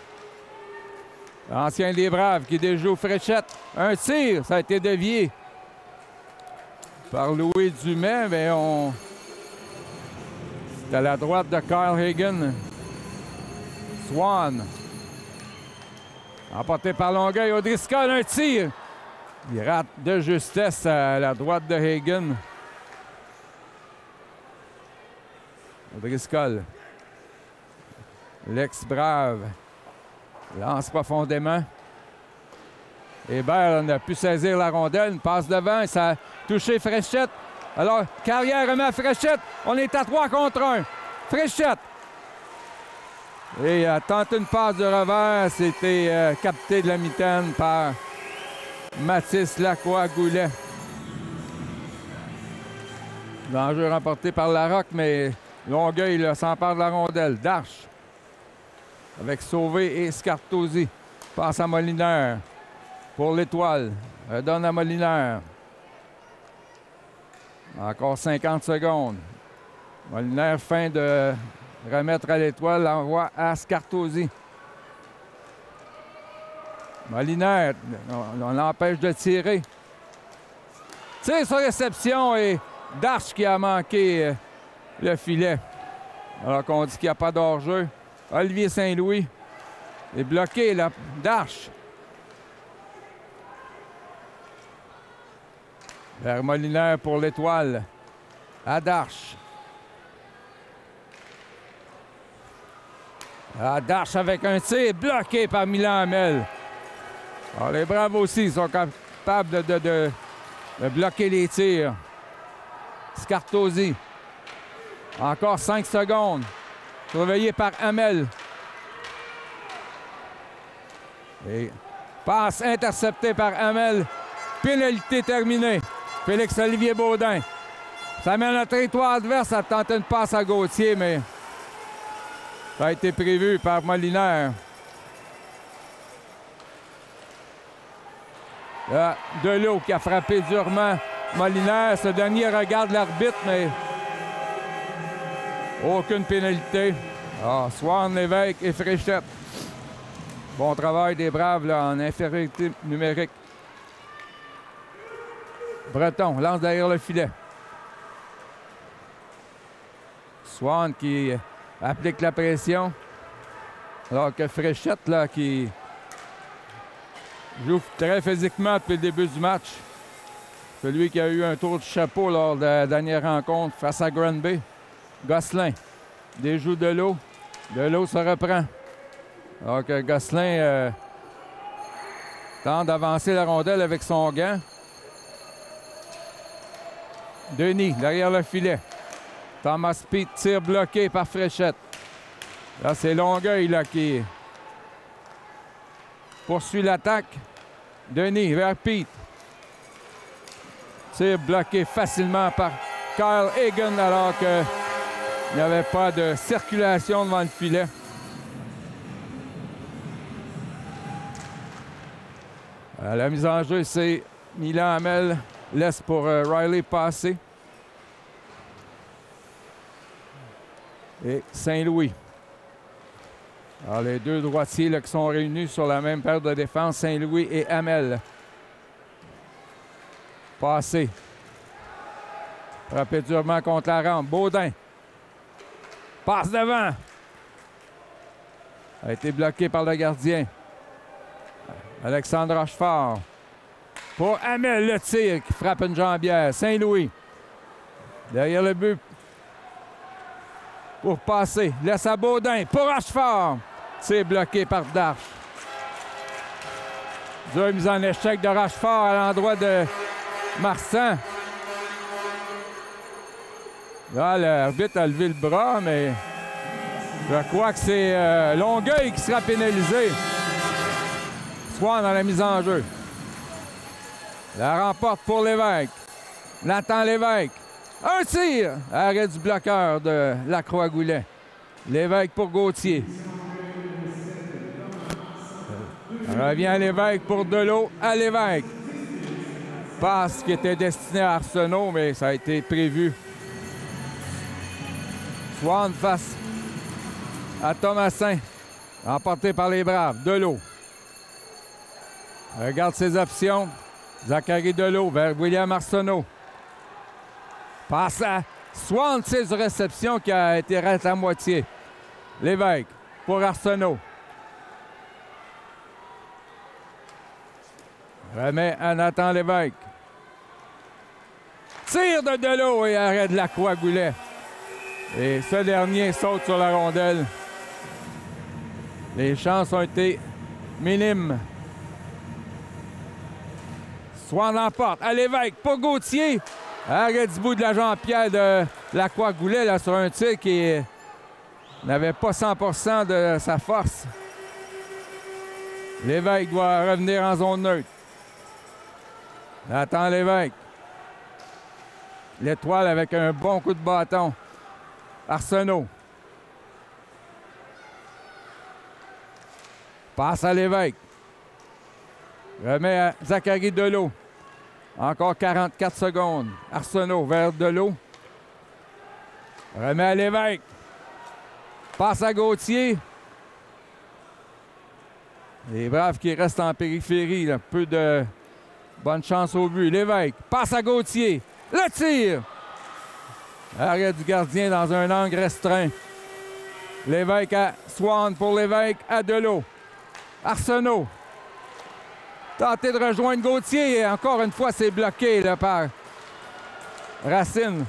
L'ancien des Braves qui déjoue Fréchette. Un tir, ça a été dévié par Louis Dumais, mais c'est à la droite de Kyle Hagen. Swan. Emporté par Longueuil. O'Driscoll, un tir. Il rate de justesse à la droite de Hagen. O'Driscoll. L'ex-Brave. Lance profondément. Hébert n'a pu saisir la rondelle. Une passe devant. Ça a touché Fréchette. Alors, Carrière remet à Fréchette. On est à 3 contre 1. Fréchette. Et tente une passe de revers. C'était capté de la mitaine par Mathis Lacroix-Goulet. L'enjeu remporté par Larocque, mais Longueuil s'empare de la rondelle. Darche. Avec Sauvé et Scartosi. Passe à Molinaire. Pour l'Étoile. Redonne à Molinaire. Encore 50 secondes. Molinaire fin de remettre à l'Étoile. L'envoie à Scartosi. Molinaire. On l'empêche de tirer. Tire sur réception et Darche qui a manqué le filet. Alors qu'on dit qu'il n'y a pas d'hors-jeu. Olivier Saint-Louis est bloqué, là. Darche. Vers Molinaire pour l'Étoile. À Darche. À Darche avec un tir bloqué par Milan Hamel. Alors les Braves aussi sont capables de bloquer les tirs. Scartosi. Encore 5 secondes. Surveillé par Hamel. Et passe interceptée par Hamel. Pénalité terminée. Félix-Olivier Baudin. Ça mène à territoire adverse. Ça tente une passe à Gauthier, mais ça a été prévu par Molinaire. Là, Delot qui a frappé durement Molinaire. Ce dernier regarde l'arbitre, mais aucune pénalité. Ah, Swan, Lévesque et Fréchette. Bon travail des Braves là, en infériorité numérique. Breton lance derrière le filet. Swan qui applique la pression. Alors que Fréchette, là, qui joue très physiquement depuis le début du match. Celui qui a eu un tour de chapeau lors de la dernière rencontre face à Granby. Gosselin déjoue Delot. Delot se reprend. Alors que Gosselin tente d'avancer la rondelle avec son gant. Denis derrière le filet. Thomas Pete tire bloqué par Fréchette. Là, c'est Longueuil là, qui poursuit l'attaque. Denis vers Pete. Tire bloqué facilement par Kyle Hagen alors qu'il n'y avait pas de circulation devant le filet. À la mise en jeu, c'est Milan Hamel. Laisse pour Riley passer. Et Saint-Louis. Alors, les deux droitiers là, qui sont réunis sur la même paire de défense, Saint-Louis et Hamel. Passé. Frappé durement contre la rampe. Baudin. Passe devant. A été bloqué par le gardien. Alexandre Rochefort. Pour Hamel, le tir qui frappe une jambière. Saint-Louis. Derrière le but. pour passer. Laisse à Baudin pour Rochefort. C'est bloqué par Darche. Dure mise en échec de Rochefort à l'endroit de Marsan. Là, l'arbitre a levé le bras, mais je crois que c'est Longueuil qui sera pénalisé. Swan dans la mise en jeu. La remporte pour Lévesque. Nathan Lévesque. Un tir! Arrêt du bloqueur de Lacroix-Goulet. Lévesque pour Gauthier. Revient Lévesque pour Delot à Lévesque. Passe qui était destinée à Arsenault, mais ça a été prévu. Swan face à Thomasin. Emporté par les Braves. Delot. Regarde ses options. Zachary Delot vers William Arsenault. Passe à Swan, de réception qui a été rate à moitié. Lévesque pour Arsenault. Remet à Nathan Lévesque. Tire de Delot et arrêt de Lacroix-Goulet. Et ce dernier saute sur la rondelle. Les chances ont été minimes. Swan l'emporte à Lévesque pour Gauthier. Arrêt du bout de la jambe-pierre de Lacroix-Goulet là, sur un tir qui n'avait pas 100% de sa force. Lévesque doit revenir en zone neutre. Attend Lévesque. L'Étoile avec un bon coup de bâton. Arsenault. Passe à Lévesque. Remet à Zachary Delot. Encore 44 secondes. Arsenault vers Delot. Remet à Lévesque. Passe à Gauthier. Les Braves qui restent en périphérie. Là. Peu de bonne chance au but. Lévesque passe à Gauthier. Le tir! Arrêt du gardien dans un angle restreint. Lévesque à Swan pour Lévesque à Delot. Arsenault. Tenter de rejoindre Gauthier. Et encore une fois, c'est bloqué là, par Racine.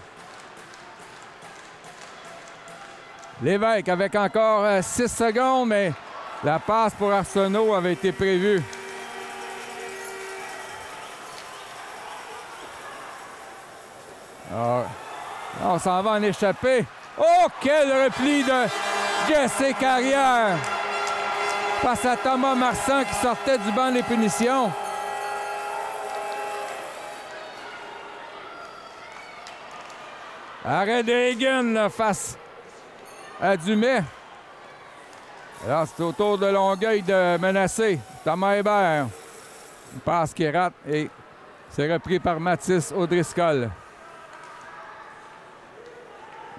Lévesque avec encore 6 secondes, mais la passe pour Arsenault avait été prévue. Alors, on s'en va en échapper. Oh, quel repli de Jesse Carrière face à Thomas Marsan qui sortait du banc des punitions. Arrêt de Hagen là, face à Dumais. Alors, c'est au tour de Longueuil de menacer. Thomas Hébert. Une passe qui rate et c'est repris par Mathis O'Driscoll.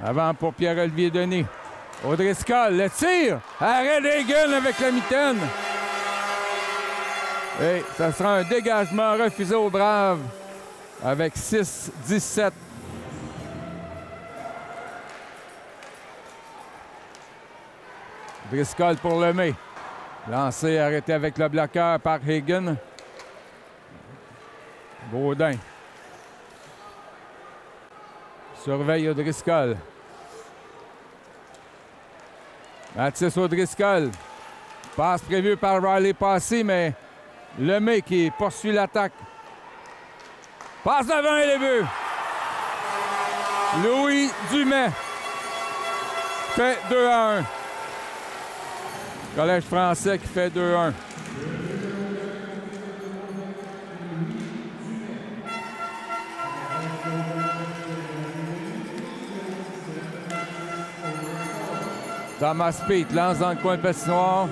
Avant pour Pierre-Olivier Denis. O'Driscoll, le tir! Arrêt d'Hagen avec la mitaine. Et ça sera un dégagement refusé aux Braves avec 6-17. Driscoll pour Lemay. Lancé, arrêté avec le bloqueur par Hagen. Baudin. Surveille O'Driscoll. Mathis O'Driscoll. Passe prévue par Riley Passy, mais Lemay qui poursuit l'attaque. Passe devant et les buts. Louis Dumais fait 2-1. Collège français qui fait 2-1. Thomas Pete lance dans le coin de patinoire.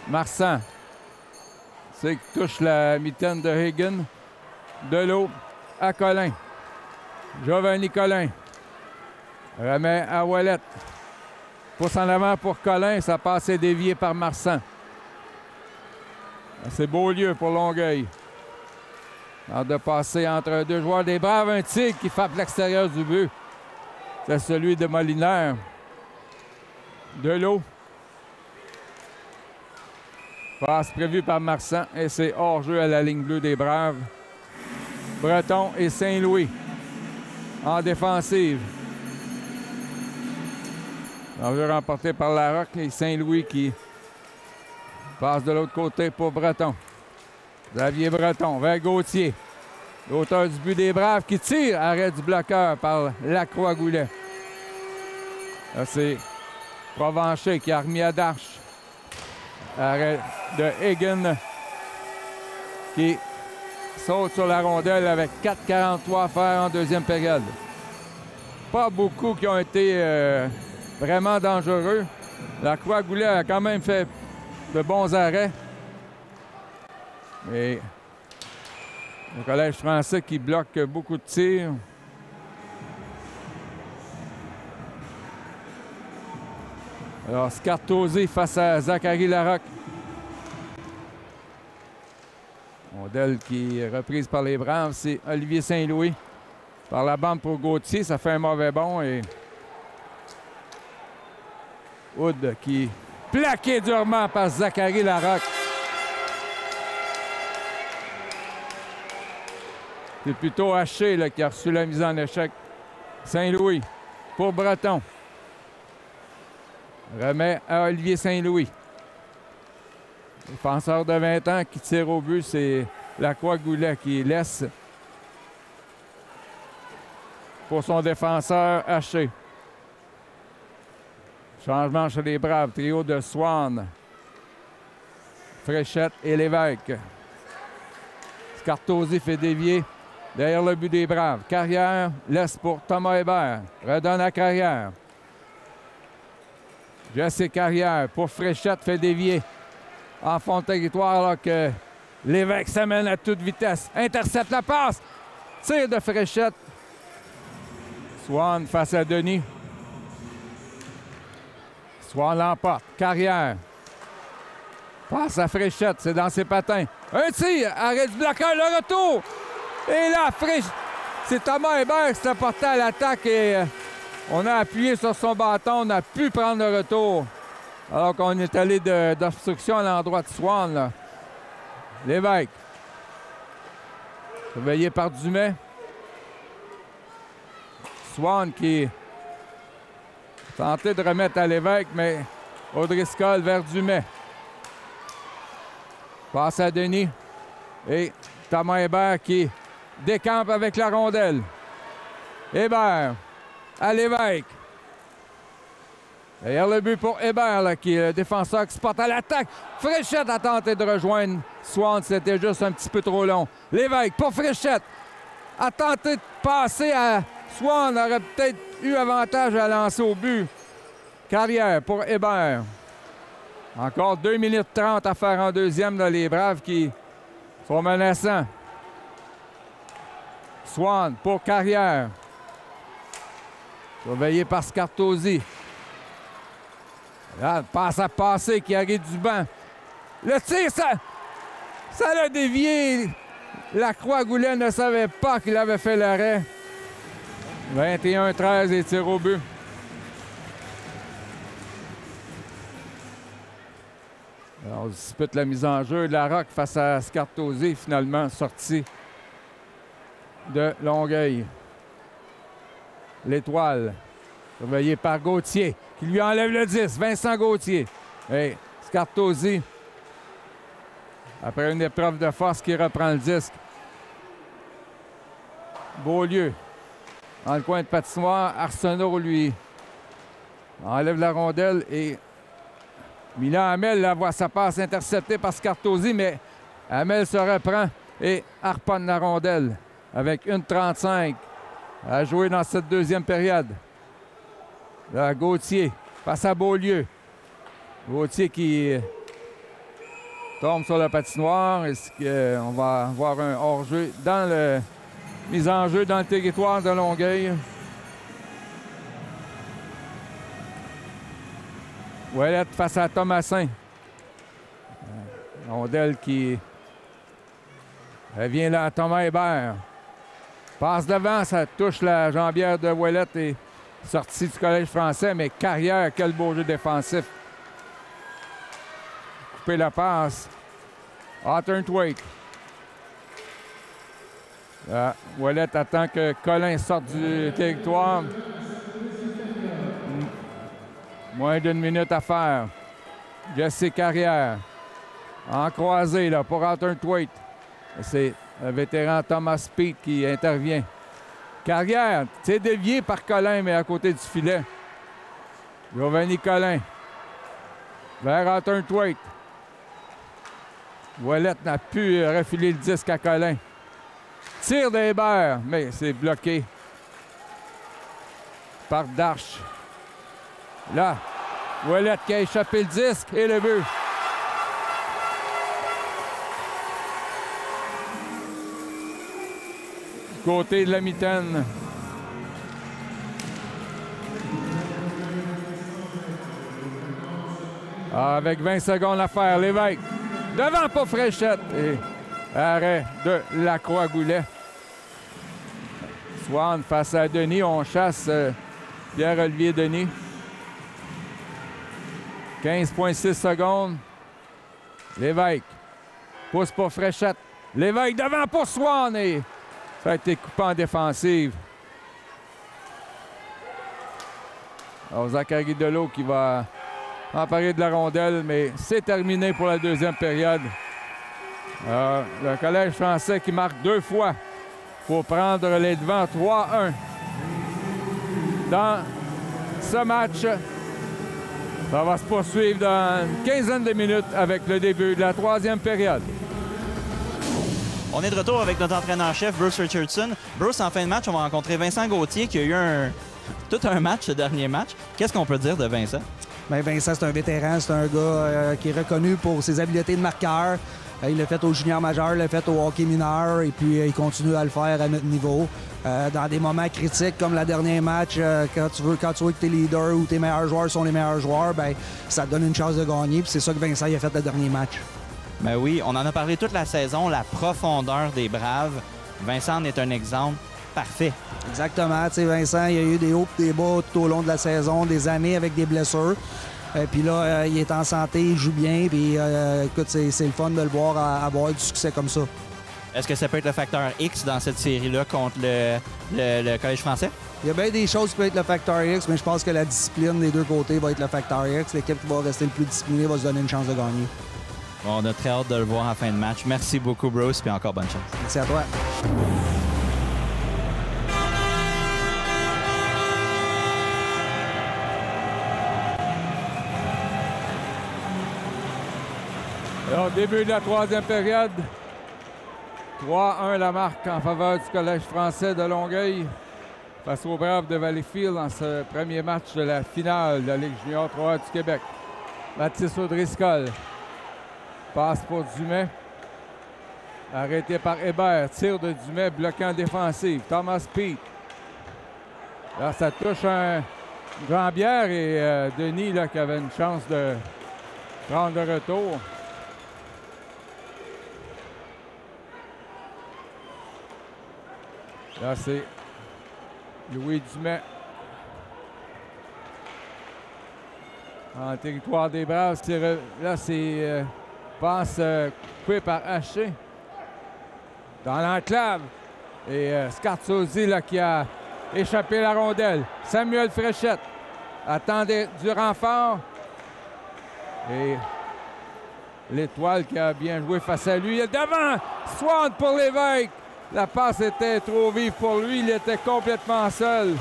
Marsan. C'est qui touche la mitaine de Hagen. Delot à Collin. Giovanni Collin. Remet à Ouellette. Pousse en avant pour Collin. Ça passe et dévié par Marsan. C'est Beaulieu pour Longueuil. Alors de passer entre deux joueurs des Braves. Un tigre qui frappe l'extérieur du but. C'est celui de Molinaire. Delot. Passe prévue par Marsan et c'est hors-jeu à la ligne bleue des Braves. Breton et Saint-Louis en défensive. Enjeu remporté par Larocque et Saint-Louis qui passe de l'autre côté pour Breton. Xavier Breton vers Gauthier. L'auteur du but des Braves qui tire. Arrêt du bloqueur par Lacroix-Goulet. Là, c'est Provencher qui a remis à Darche. Arrêt de Higgin qui saute sur la rondelle avec 4,43 à faire en deuxième période. Pas beaucoup qui ont été vraiment dangereux. Lacroix-Goulet a quand même fait de bons arrêts. Mais le Collège français qui bloque beaucoup de tirs. Alors, Scartozzi face à Zachary Larocque. Rondelle qui est reprise par les Braves, c'est Olivier Saint-Louis. Par la bande pour Gauthier, ça fait un mauvais bond. Et Wood qui plaqué durement par Zachary Larocque. C'est plutôt Haché là, qui a reçu la mise en échec. Saint-Louis pour Breton. Remet à Olivier Saint-Louis. Défenseur de 20 ans qui tire au but, c'est Lacroix-Goulet qui laisse pour son défenseur Haché. Changement chez les Braves. Trio de Swan, Fréchette et Lévesque. Scartozzi fait dévier derrière le but des Braves. Carrière laisse pour Thomas Hébert. Redonne à Carrière. Jesse Carrière pour Fréchette fait dévier en fond de territoire alors que Lévesque s'amène à toute vitesse. Intercepte la passe. Tir de Fréchette. Swan face à Denis. Swan l'emporte. Carrière. Passe à Fréchette. C'est dans ses patins. Un tir. Arrêt du bloqueur. Le retour. Et là, c'est Thomas Hébert qui s'est porté à l'attaque et on a appuyé sur son bâton. On a pu prendre le retour. Alors qu'on est allé d'obstruction à l'endroit de Swan. Là. Lévesque. Surveillé par Dumais. Swan qui tentait de remettre à Lévesque, mais O'Driscoll vers Dumais. Passe à Denis. Et Thomas Hébert qui décampe avec la rondelle. Hébert à Lévesque. Derrière le but pour Hébert, là, qui est le défenseur qui se porte à l'attaque. Fréchette a tenté de rejoindre Swan, c'était juste un petit peu trop long. Lévesque pour Fréchette. A tenté de passer à Swan, aurait peut-être eu avantage à lancer au but. Carrière pour Hébert. Encore 2 minutes 30 à faire en deuxième, là, les Braves qui sont menaçants. Swan pour Carrière. Surveillé par Scartozzi. Là, passe à passer qui arrive du banc. Le tir, ça l'a dévié. Lacroix-Goulet ne savait pas qu'il avait fait l'arrêt. 21-13 et tir au but. Alors, on dispute la mise en jeu. Larocque face à Scartozzi, finalement sorti de Longueuil. L'Étoile, surveillé par Gauthier, qui lui enlève le 10. Vincent Gauthier. Et Scartozzi, après une épreuve de force, qui reprend le disque. Beaulieu, dans le coin de patinoire. Arsenault, lui, enlève la rondelle et Milan Hamel la voit sa passe interceptée par Scartozzi, mais Hamel se reprend et harponne la rondelle avec 1:35 à jouer dans cette deuxième période. Là, Gauthier face à Beaulieu. Gauthier qui tombe sur la patinoire. Est-ce qu'on va avoir un hors-jeu dans le mise en jeu dans le territoire de Longueuil? Ouellette face à Thomasin. Rondelle qui revient là à Thomas Hébert. Passe devant, ça touche la jambière de Ouellette et sortie du Collège français, mais Carrière, quel beau jeu défensif. Couper la passe. Hawthorne-Thwaite. Ouellette attend que Collin sorte du territoire. Moins d'une minute à faire. Jesse Carrière. En croisé là, pour Arthur Thwaite. C'est le vétéran Thomas Peet qui intervient. Carrière, c'est dévié par Collin, mais à côté du filet. Giovanni Collin. Vers Arthur Thwaite. Ouellette n'a pu refiler le disque à Collin. Tire d'Hébert, mais c'est bloqué par Darche. Là, Ouellette qui a échappé le disque et le but. Du côté de la mitaine. Avec 20 secondes à faire, Lévesque. Devant pas Fréchette. Et arrêt de Lacroix-Goulet. Swan face à Denis. On chasse Pierre-Olivier Denis. 15,6 secondes. Lévesque. Pousse pour Fréchette. Lévesque devant pour Swan. Et ça a été coupé en défensive. Alors, Zachary Delot qui va emparer de la rondelle, mais c'est terminé pour la deuxième période. Le Collège français qui marque 2 fois pour prendre les devants 3-1 dans ce match. Ça va se poursuivre dans une quinzaine de minutes avec le début de la troisième période. On est de retour avec notre entraîneur-chef, Bruce Richardson. Bruce, en fin de match, on va rencontrer Vincent Gauthier qui a eu tout un match, ce dernier match. Qu'est-ce qu'on peut dire de Vincent? Bien, Vincent, c'est un vétéran, c'est un gars qui est reconnu pour ses habiletés de marqueur. Il l'a fait au junior majeur, il l'a fait au hockey mineur et puis il continue à le faire à notre niveau. Dans des moments critiques comme le dernier match, quand tu vois que tes leaders ou tes meilleurs joueurs sont les meilleurs joueurs, bien, ça te donne une chance de gagner. Puis c'est ça que Vincent il a fait le dernier match. Ben oui, on en a parlé toute la saison, la profondeur des Braves. Vincent en est un exemple parfait. Exactement. Tu sais, Vincent, il y a eu des hauts et des bas tout au long de la saison, des années avec des blessures. Puis là, il est en santé, il joue bien. Puis écoute, c'est le fun de le voir avoir du succès comme ça. Est-ce que ça peut être le facteur X dans cette série-là contre le Collège français? Il y a bien des choses qui peuvent être le facteur X, mais je pense que la discipline des deux côtés va être le facteur X. L'équipe qui va rester le plus disciplinée va se donner une chance de gagner. Bon, on a très hâte de le voir en fin de match. Merci beaucoup, Bruce, puis encore bonne chance. Merci à toi. Alors, début de la troisième période. 3-1 la marque en faveur du Collège français de Longueuil face aux Braves de Valleyfield dans ce premier match de la finale de la Ligue junior 3 du Québec. Mathis Audriscoll passe pour Dumais. Arrêté par Hébert. Tir de Dumais bloquant défensive. Thomas Peet. Là, ça touche un Grand-Bière et Denis là, qui avait une chance de prendre le retour. Là, c'est Louis Dumais. En territoire des Braves. Là, c'est passe coupé par Haché. Dans l'enclave. Et Scartozzi là, qui a échappé la rondelle. Samuel Fréchette attendait du renfort. Et l'Étoile qui a bien joué face à lui. Devant, Swan pour Lévesque. La passe était trop vive pour lui. Il était complètement seul.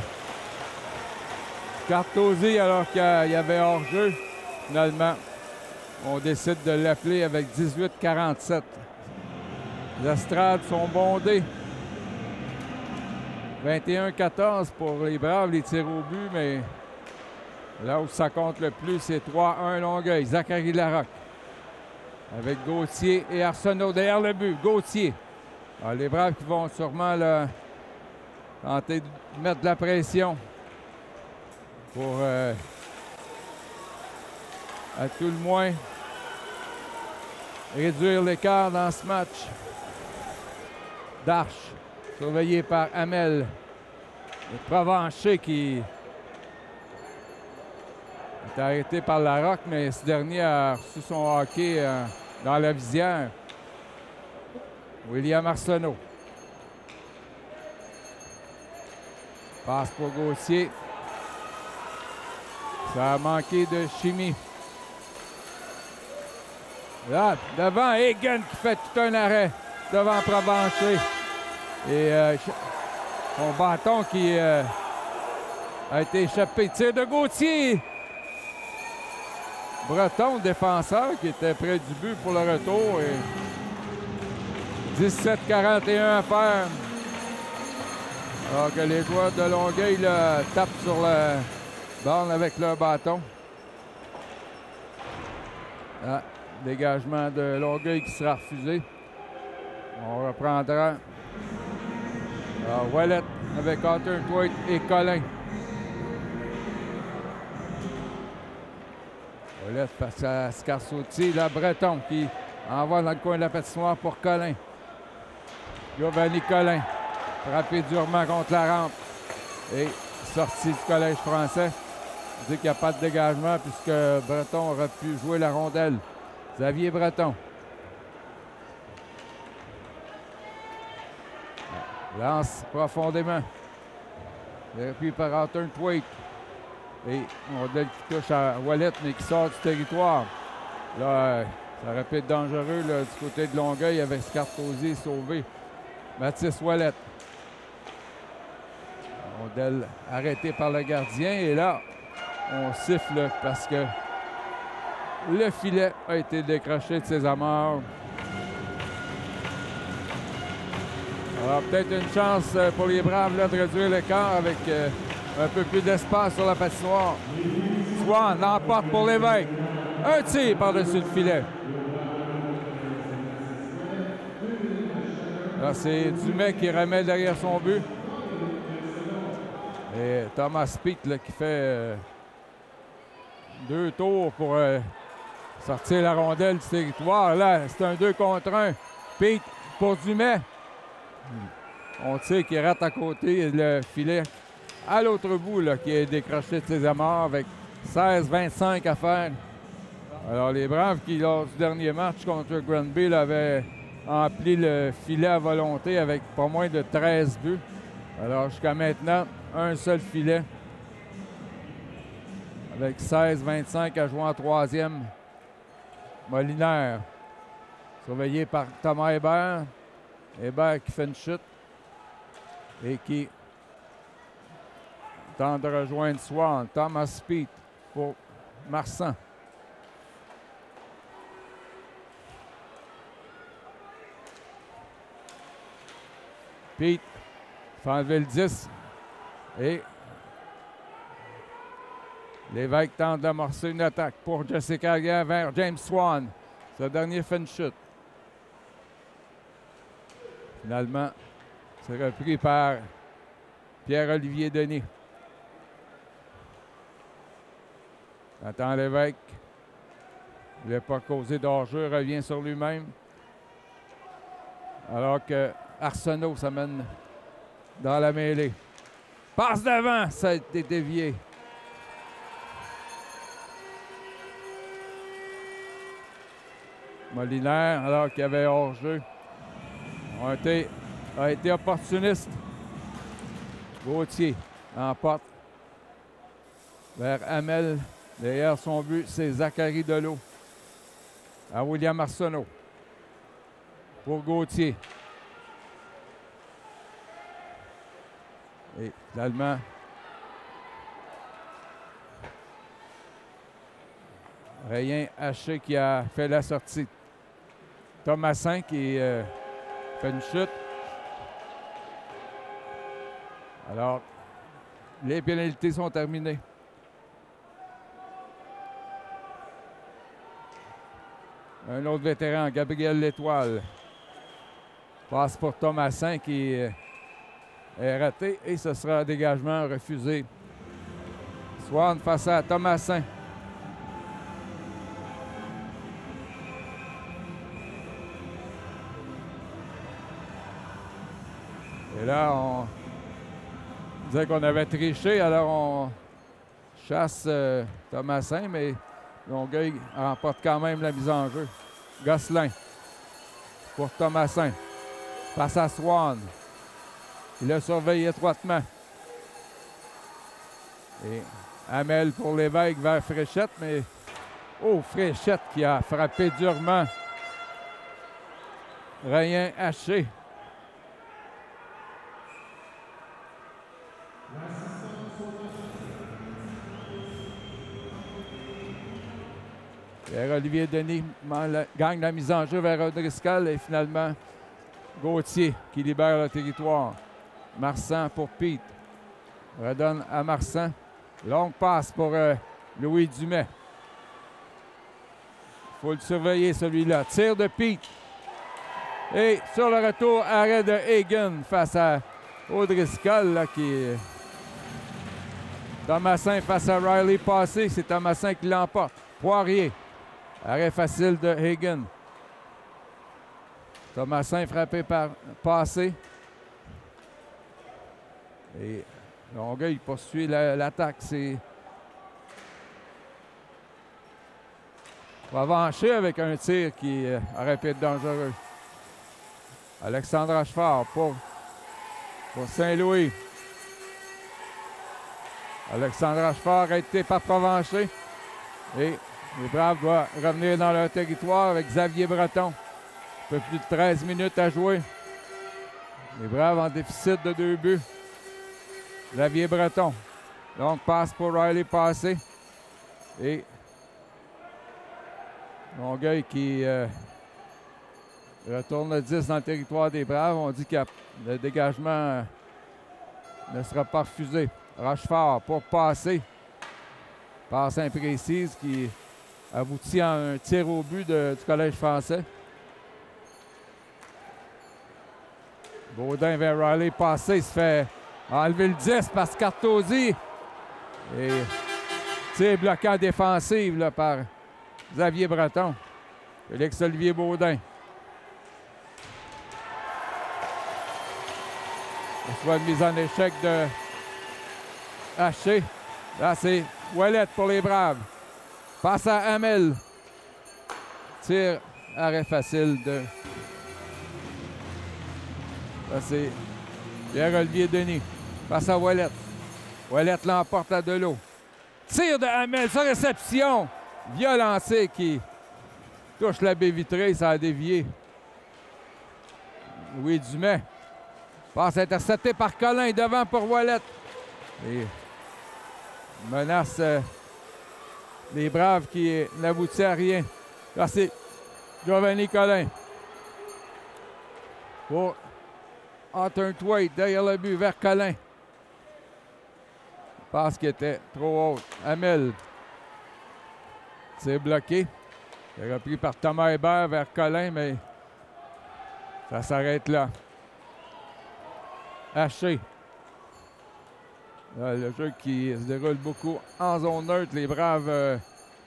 Cartozzi, alors qu'il y avait hors-jeu, finalement, on décide de l'appeler avec 18-47. Les estrades sont bondées. 21-14 pour les Braves, les tirs au but, mais là où ça compte le plus, c'est 3-1 Longueuil. Zachary Larocque avec Gauthier et Arsenault derrière le but. Gauthier. Alors, les Braves qui vont sûrement là, tenter de mettre de la pression pour, à tout le moins, réduire l'écart dans ce match. Darche, surveillé par Hamel. Le Provencher qui est arrêté par Larocque, mais ce dernier a reçu son hockey dans la visière. William Arsenault. Passe pour Gauthier. Ça a manqué de chimie. Là, devant, Egan qui fait tout un arrêt devant Provencher. Et son bâton qui a été échappé. Tir de Gauthier. Breton, défenseur, qui était près du but pour le retour. Et 17-41 à faire. Alors que les joueurs de Longueuil là, tapent sur le borne avec leur bâton. Ah, dégagement de Longueuil qui sera refusé. On reprendra Ouellet avec Arthur Thwaite et Collin. Ouellet face à Scarsotti. Là, Breton qui envoie dans le coin de la patinoire pour Collin. Giovanni Collin. Frappé durement contre la rampe. Et sorti du collège français. On dit qu'il n'y a pas de dégagement puisque Breton aurait pu jouer la rondelle. Xavier Breton. Lance profondément. Repris par Arthur Thwaite. Et rondelle qui touche à Ouellet, mais qui sort du territoire. Là, ça aurait pu être dangereux là, du côté de Longueuil avec Scartosi sauvé. Mathis Ouellet. Rondelle arrêtée par le gardien. Et là, on siffle parce que le filet a été décroché de ses amarres. Alors, peut-être une chance pour les Braves là, de réduire l'écart avec un peu plus d'espace sur la patinoire. Swan l'emporte pour l'évêque. Un tir par-dessus le filet. Là, c'est Dumais qui remet derrière son but. Et Thomas Peet là, qui fait 2 tours pour sortir la rondelle du territoire. Là, c'est un 2 contre 1. Peet pour Dumais. On sait qu'il rate à côté le filet à l'autre bout là, qui est décroché de ses amarres avec 16-25 à faire. Alors les Braves qui, lors du dernier match contre Granby, là, avaient empli le filet à volonté avec pas moins de 13 buts. Alors jusqu'à maintenant, un seul filet avec 16-25 à jouer en troisième. Molinaire, surveillé par Thomas Hébert. Hébert qui fait une chute et qui tente de rejoindre Swan. Thomas Peet pour Marsan. Peet fait enlever le 10 et l'évêque tente d'amorcer une attaque pour Jessica Aguirre vers James Swan. Ce dernier fait une chute. Finalement, c'est repris par Pierre-Olivier Denis. Attend l'évêque. Il ne voulait pas causer d'hors-jeu, revient sur lui-même. Alors que Arsenault s'amène dans la mêlée. Passe devant, ça a été dévié. Molinaire, alors qu'il y avait hors-jeu, a été opportuniste. Gauthier emporte vers Hamel. Derrière son but, c'est Zachary Delot. À William Arsenault. Pour Gauthier. Et l'Allemand Rayen Haché qui a fait la sortie. Thomasin qui fait une chute. Alors, les pénalités sont terminées. Un autre vétéran, Gabriel L'Étoile. Passe pour Thomasin qui est raté et ce sera un dégagement refusé. Swan face à Thomasin. Et là, on disait qu'on avait triché, alors on chasse Thomasin, mais Longueuil remporte quand même la mise en jeu. Gosselin pour Thomasin. Passe à Swan. Il le surveille étroitement. Et Hamel pour l'évêque vers Fréchette, mais oh, Fréchette qui a frappé durement. Rien haché. Pierre-Olivier Denis gagne la mise en jeu vers O'Driscoll et finalement Gauthier qui libère le territoire. Marsan pour Pete. Redonne à Marsan. Longue passe pour Louis Dumais. Il faut le surveiller celui-là. Tir de Pete. Et sur le retour, arrêt de Hagen face à O'Driscoll là, qui Thomasin face à Riley passé. C'est Thomasin qui l'emporte. Poirier. Arrêt facile de Hagen. Thomasin frappé par passé. Et Longueuil poursuit l'attaque. C'est revanché avec un tir qui aurait pu être dangereux. Alexandre Rochefort pour Saint-Louis. Alexandre Rochefort a été par Provencher. Et les Braves doivent revenir dans leur territoire avec Xavier Breton. Un peu plus de 13 minutes à jouer. Les Braves en déficit de 2 buts. Xavier Breton. Donc passe pour Riley passé. Et Longueuil qui retourne le 10 dans le territoire des Braves. On dit que le dégagement ne sera pas refusé. Rochefort pour passer. Passe imprécise qui aboutit à un tir au but du Collège français. Baudin vers Riley passé. Il se fait enlever le 10 par Scartosi. Et tir bloquant défensif là, par Xavier Breton. Félix-Olivier Baudin. On voit une mise en échec de Haché. Là, c'est Ouellette pour les Braves. Passe à Hamel. Tir, arrêt facile de... Là, c'est Pierre-Olivier Denis. Passe à Ouellette. Ouellette l'emporte à Delot. Tir de Hamel sur réception. Violancé qui touche la baie vitrée. Ça a dévié. Louis Dumais. Passe interceptée par Collin devant pour Ouellette. Et menace les Braves qui n'aboutit à rien. Là, c'est Giovanni Collin. Pour Arthur Thwaite derrière le but vers Collin. Passe qui était trop haute. Hamel. C'est bloqué. Il est repris par Thomas Hébert vers Collin, mais ça s'arrête là. Haché. Là, le jeu qui se déroule beaucoup en zone neutre. Les Braves,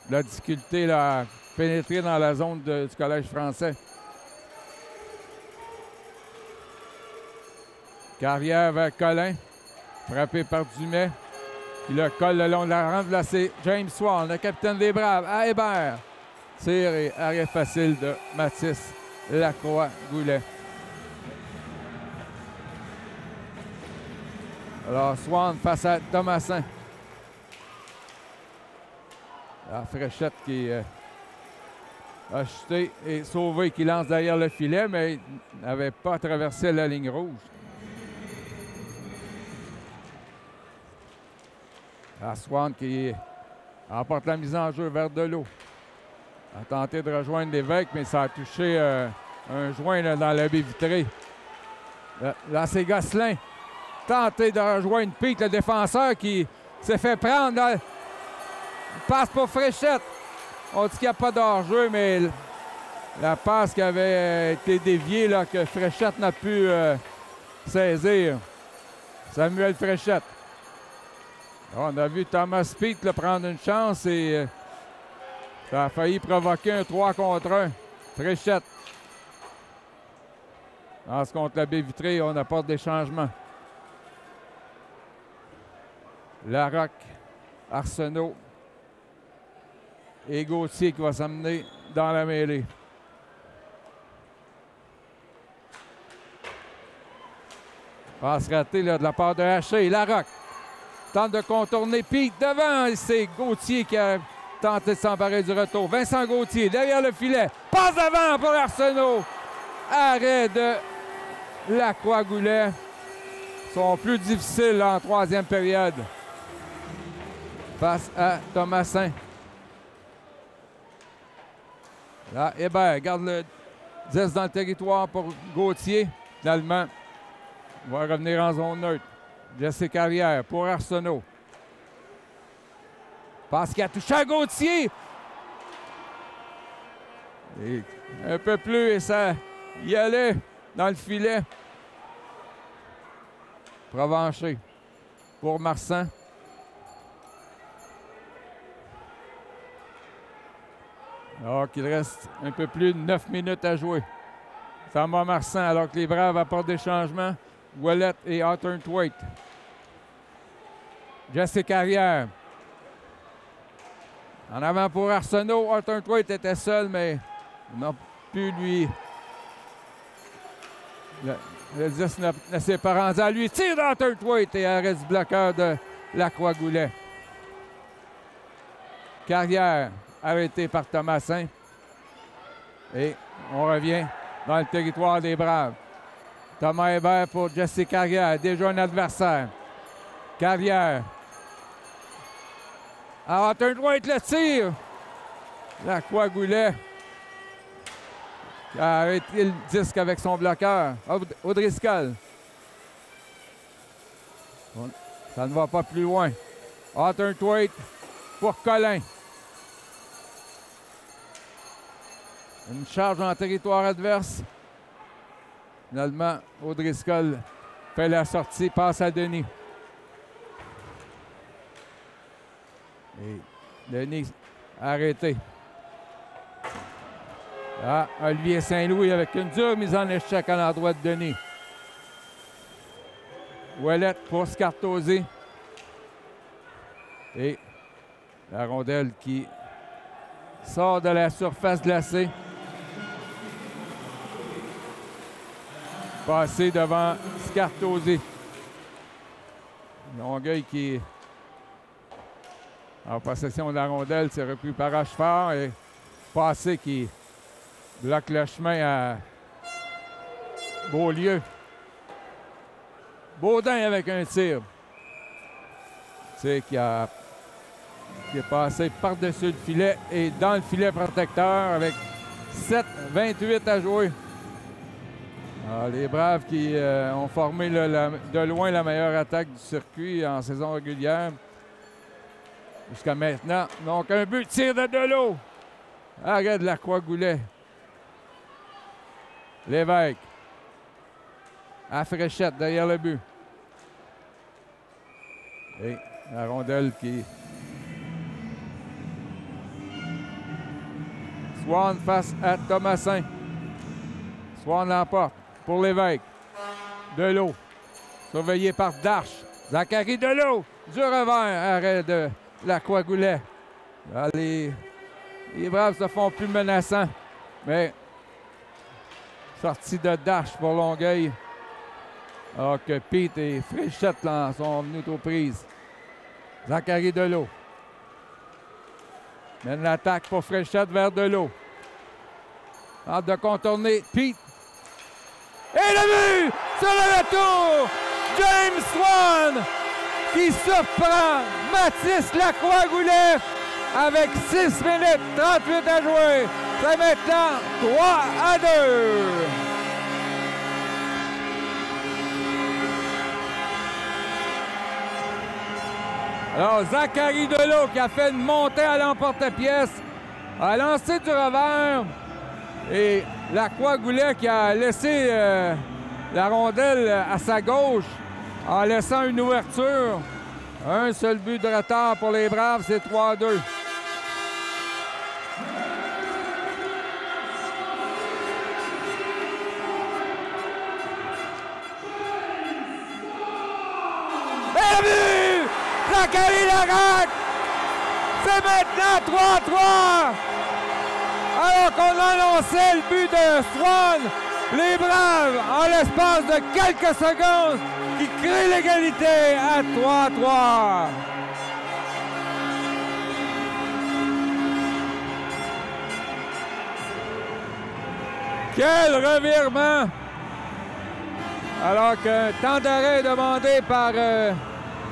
la difficulté là, à pénétrer dans la zone du Collège français. Carrière vers Collin. Frappé par Dumais. Qui le colle le long de la rampe. Là, c'est James Swan, le capitaine des Braves, à Hébert. Tir et arrêt facile de Mathis Lacroix-Goulet. Alors, Swan face à Thomasin. La Fréchette qui a chuté et Sauvé qui lance derrière le filet, mais n'avait pas traversé la ligne rouge. La Swan qui emporte la mise en jeu vers Delot. A tenté de rejoindre l'évêque, mais ça a touché un joint là, dans la baie vitrée. Là, c'est Gosselin. Tenté de rejoindre Pete, le défenseur qui s'est fait prendre. Là. Passe pour Fréchette. On dit qu'il n'y a pas d'hors-jeu, mais la passe qui avait été déviée, là, que Fréchette n'a pu saisir. Samuel Fréchette. On a vu Thomas Pete là, prendre une chance et ça a failli provoquer un 3 contre 1. Fréchette. Lance contre la baie vitrée, on apporte des changements. Larocque, Arsenault et Gauthier qui va s'amener dans la mêlée. Passe ratée là, de la part de Haché. Larocque Tente de contourner Pete devant. C'est Gauthier qui a tenté de s'emparer du retour. Vincent Gauthier derrière le filet. Passe devant pour Arsenault. Arrêt de Lacroix-Goulet. Sont plus difficiles en troisième période. Face à Thomasin. Là, Hébert garde le 10 dans le territoire pour Gauthier. Finalement, il va revenir en zone neutre. Jesse Carrière pour Arsenault. Passe qui a touché à Gauthier. Et un peu plus et ça y allait dans le filet. Provencher pour Marsan. Alors qu'il reste un peu plus de 9 minutes à jouer. Thomas Marsan alors que les Braves apportent des changements. Ouellette et Arthur Thwaite. Jesse Carrière. En avant pour Arsenault. Arthur Thwaite était seul, mais il n'a pu lui... Le 10 ne s'est pas rendu à lui. Tire d'Arthur Thwaite et arrêt du bloqueur de Lacroix-Goulet. Carrière arrêté par Thomasin. Et on revient dans le territoire des Braves. Thomas Hébert pour Jesse Carrière. Déjà un adversaire. Carrière. Arthur Thwaite le tire. Lacroix-Goulet a arrêté le disque avec son bloqueur. O'Driscoll. Ça ne va pas plus loin. Arthur Thwaite pour Collin. Une charge en territoire adverse. Finalement, O'Driscoll fait la sortie, passe à Denis. Et Denis arrêté. Ah, Olivier Saint-Louis avec une dure mise en échec à l'endroit de Denis. Ouellette pour Scartozzi. Et la rondelle qui sort de la surface glacée. Passé devant Scartozzi. Longueuil qui est en possession de la rondelle, c'est repris par Rochefort et Passé qui bloque le chemin à Beaulieu. Baudin avec un tir. C'est qui est passé par-dessus le filet et dans le filet protecteur avec 7:28 à jouer. Alors, les Braves qui ont formé de loin la meilleure attaque du circuit en saison régulière. Jusqu'à maintenant. Donc, un but, tir de Delot. Arrêt de Lacroix-Goulet. Lévesque. À Fréchette, derrière le but. Et la rondelle qui... Swan face à Thomasin. Swan l'emporte pour Lévesque. Delot. Surveillé par Darche. Zachary Delot. Du revers. Arrêt de Lacroix-Goulet. Les Braves se font plus menaçants. Mais sortie de Darche pour Longueuil. Alors que Pete et Fréchette sont venus aux prises. Zachary Delot. Mène l'attaque pour Fréchette vers Delot. Hâte de contourner Pete. Et le but sur le retour! James Swan qui surprend Mathis Lacroix-Goulet avec 6 minutes 38 à jouer. C'est maintenant 3-2. Alors, Zachary Delot qui a fait une montée à l'emporte-pièce, a lancé du revers. Et Lacroix-Goulet qui a laissé la rondelle à sa gauche en laissant une ouverture. Un seul but de retard pour les Braves, c'est 3-2. Et le but! Zachary Larac! C'est maintenant 3-3! Alors qu'on annonçait le but de Swan, Les Braves, en l'espace de quelques secondes, qui créent l'égalité à 3-3. Quel revirement! Alors qu'un temps d'arrêt demandé par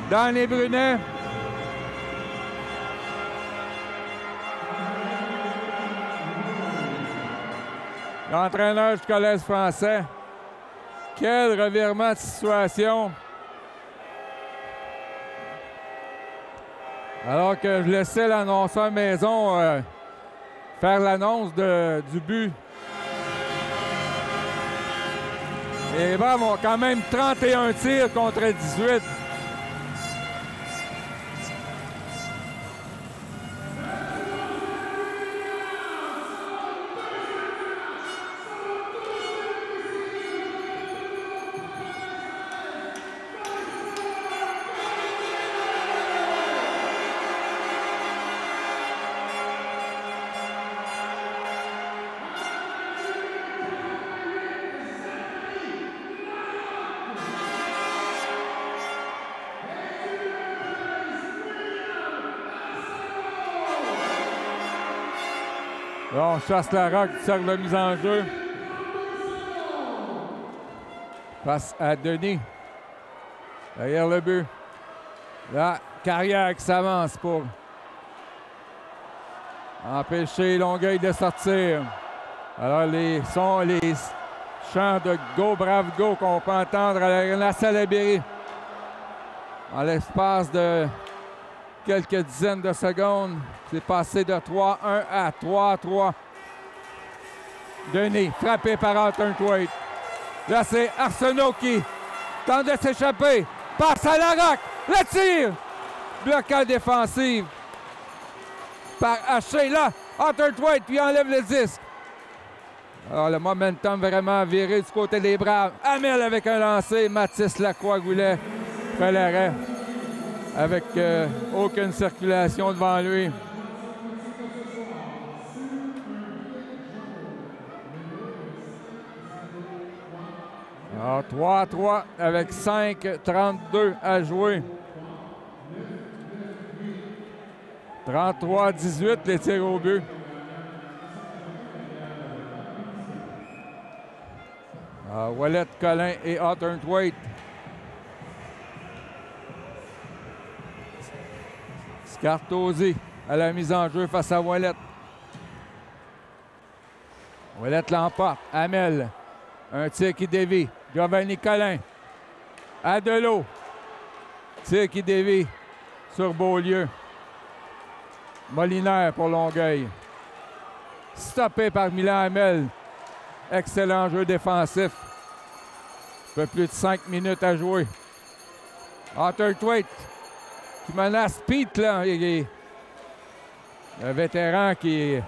Danny Brunet. L'entraîneur du Collège français. Quel revirement de situation! Alors que je laissais l'annonceur maison faire l'annonce du but. Les Braves ont quand même 31 tirs contre 18. Bon, Chasse Larocque du cercle de mise en jeu. Face à Denis. Derrière le but. La carrière qui s'avance pour empêcher Longueuil de sortir. Alors, les chants de Go Brave Go qu'on peut entendre à la Salaberry. En l'espace de quelques dizaines de secondes, c'est passé de 3-1 à 3-3. Denis, frappé par Arthur Thwaite. Là, c'est Arsenault qui tente de s'échapper. Passe à Larocque. Le tir! Blocade défensive par Haché. Là, Arthur Thwaite, puis enlève le disque. Alors, le momentum vraiment viré du côté des Braves. Hamel avec un lancer. Mathis Lacroix-Goulet fait l'arrêt avec aucune circulation devant lui. Alors, 3-3 avec 5:32 à jouer. 33-18 les tirs au but. Alors, Ouellet, Collin et Arthur Thwaite. Scartosi à la mise en jeu face à Ouellet. Ouellet l'emporte. Hamel. Un tir qui dévie. Giovanni Collin. Adelot. Tir qui dévie sur Beaulieu. Molinaire pour Longueuil. Stoppé par Milan Hamel. Excellent jeu défensif. Un peu plus de 5 minutes à jouer. Arthur Thwaite qui menace Pete, là. Il est un vétéran qui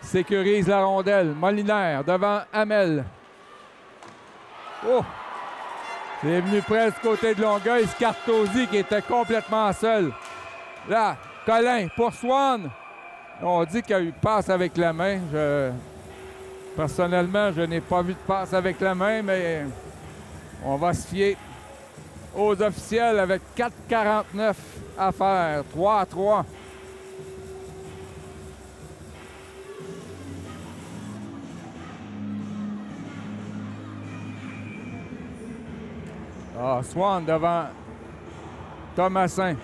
sécurise la rondelle. Molinaire devant Hamel. Oh! C'est venu près du côté de Longueuil. Scartosi qui était complètement seul. Là, Collin pour Swan. On dit qu'il y a eu passe avec la main. Personnellement, je n'ai pas vu de passe avec la main, mais on va se fier aux officiels avec 4:49 à faire. 3-3. Ah, Swan devant Thomasin.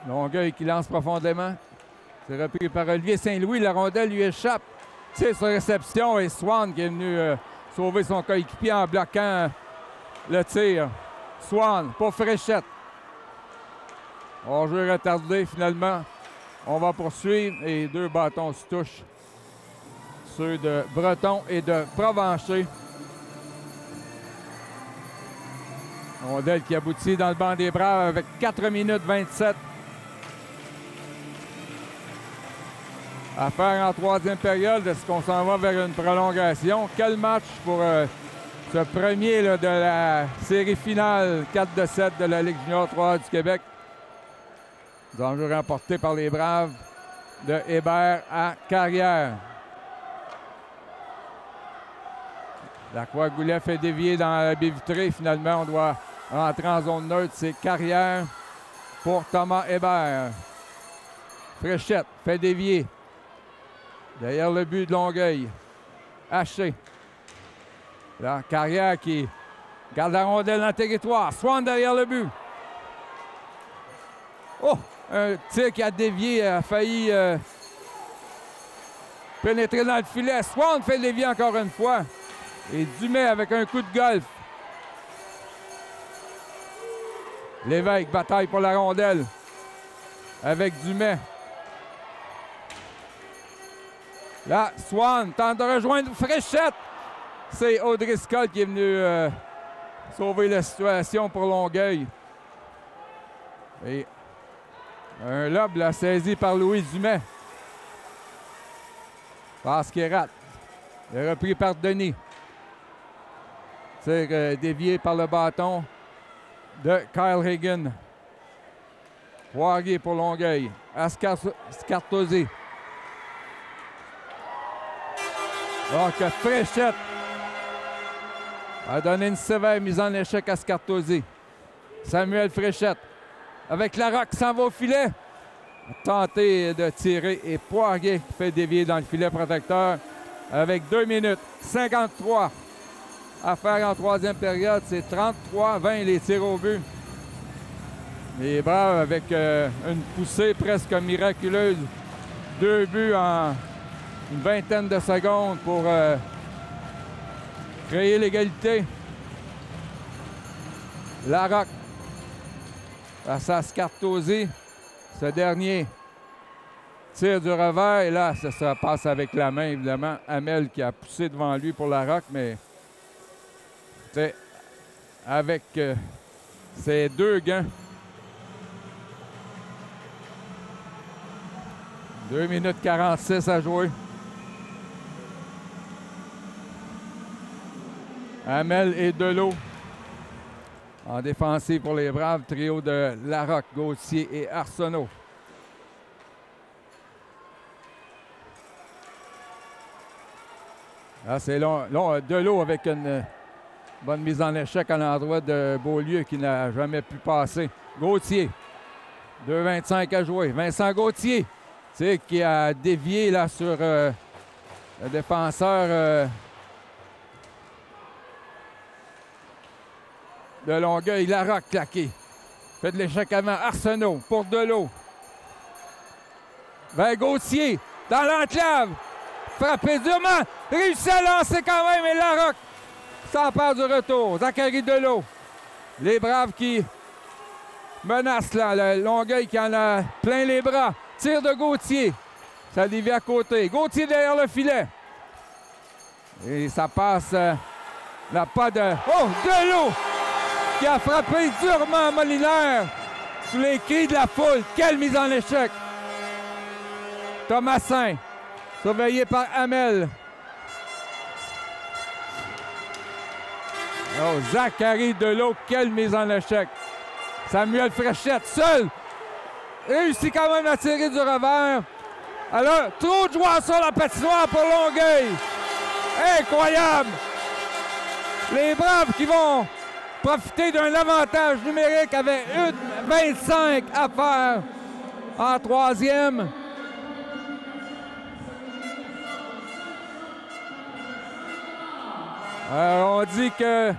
Longueuil qui lance profondément. C'est repris par Olivier Saint-Louis. La rondelle lui échappe. C'est sa réception et Swan qui est venu sauver son coéquipier en bloquant le tir. Swan pour Fréchette. Hors-jeu retardé finalement. On va poursuivre et 2 bâtons se touchent. Ceux de Breton et de Provencher. Rondelle qui aboutit dans le banc des Braves avec 4 minutes 27. À faire en 3e période. Est-ce qu'on s'en va vers une prolongation? Quel match pour ce premier là, de la série finale 4-7 de la Ligue junior 3 du Québec. Enjeu remporté par les Braves. de Hébert à Carrière. Lacroix-Goulet fait dévier dans la baie vitrée. Finalement, on doit rentrer en zone neutre. C'est Carrière pour Thomas Hébert. Fréchette fait dévier. Derrière le but de Longueuil. Haché. Là, Carrière qui garde la rondelle dans le territoire. Swan derrière le but. Oh! Un tir qui a dévié, a failli pénétrer dans le filet. Swan fait dévier encore une fois. Et Dumais avec un coup de golf. Lévesque bataille pour la rondelle avec Dumais. Là, Swan tente de rejoindre Fréchette. C'est Audrey Scott qui est venu sauver la situation pour Longueuil. Et un lob là, saisi par Louis Dumais. Passe qui rate. Il est repris par Denis. Tir dévié par le bâton de Kyle Hagan. Poirier pour Longueuil. Scartozzi. Donc Fréchette a donné une sévère mise en échec à Scartozzi. Samuel Fréchette avec Larocque s'en va au filet. Tenté de tirer et Poirier qui fait dévier dans le filet protecteur avec 2 minutes 53 à faire en troisième période. C'est 33-20 les tirs au but. Les Braves avec une poussée presque miraculeuse. 2 buts en une vingtaine de secondes pour créer l'égalité. Larocque face à Scartozzi. Ce dernier tire du revers et là, ça se passe avec la main, évidemment. Hamel qui a poussé devant lui pour Larocque, mais c'est avec ses 2 gants. 2 minutes 46 à jouer. Hamel et Delot en défensive pour les Braves. Trio de Larocque, Gauthier et Arsenault. Là, c'est long. Delot avec une bonne mise en échec à l'endroit de Beaulieu qui n'a jamais pu passer. Gauthier. 2,25 à jouer. Vincent Gauthier. C'est qui a dévié là sur le défenseur de Longueuil. Larocque claqué. Fait de l'échec avant. Arsenault pour Delot. Ben Gauthier dans l'enclave. Frappé durement. Réussit à lancer quand même. Et Larocque s'empare du retour. Zachary Delot. Les Braves qui menacent là. Le Longueuil qui en a plein les bras. Tir de Gauthier. Ça dévie à côté. Gauthier derrière le filet. Et ça passe. N'a pas de... Oh! Delot qui a frappé durement Molinaire sous les cris de la foule. Quelle mise en échec! Thomasin, surveillé par Hamel. Oh, Zachary Delot, quelle mise en échec! Samuel Fréchette, seul, réussit quand même à tirer du revers. Alors, trop de joueurs sur la patinoire pour Longueuil. Incroyable! Les Braves qui vont profiter d'un avantage numérique avec 1,25 à faire en troisième. Alors, on dit qu'il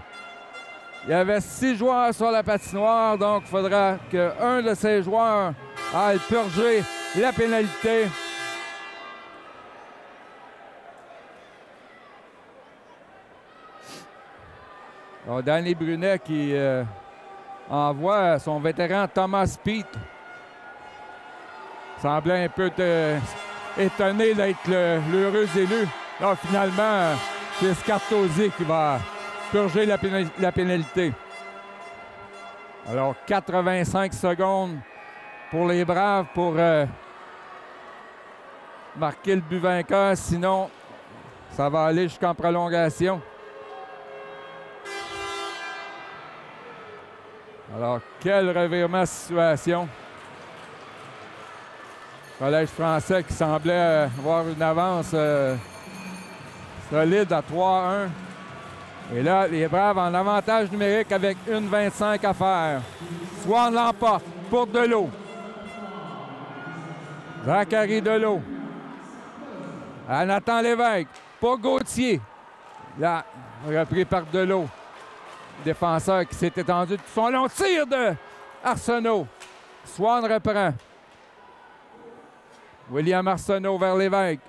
y avait 6 joueurs sur la patinoire, donc il faudra qu'un de ces joueurs aille purger la pénalité. Alors, Danny Brunet qui envoie son vétéran Thomas Peet. Semblait un peu étonné d'être l'heureux élu. Là, finalement, c'est Scartozzi qui va purger la pénalité. Alors, 85 secondes pour les Braves pour marquer le but vainqueur. Sinon, ça va aller jusqu'en prolongation. Alors, quel revirement de situation. Collège français qui semblait avoir une avance solide à 3-1. Et là, les Braves en avantage numérique avec 1,25 à faire. Swan l'emporte pour Delot. Zachary Delot. À Nathan Lévesque pour Gauthier. Là, repris par Delot. Défenseur qui s'est étendu de son long tir de Arsenault. Swan reprend. William Arsenault vers Lévesque.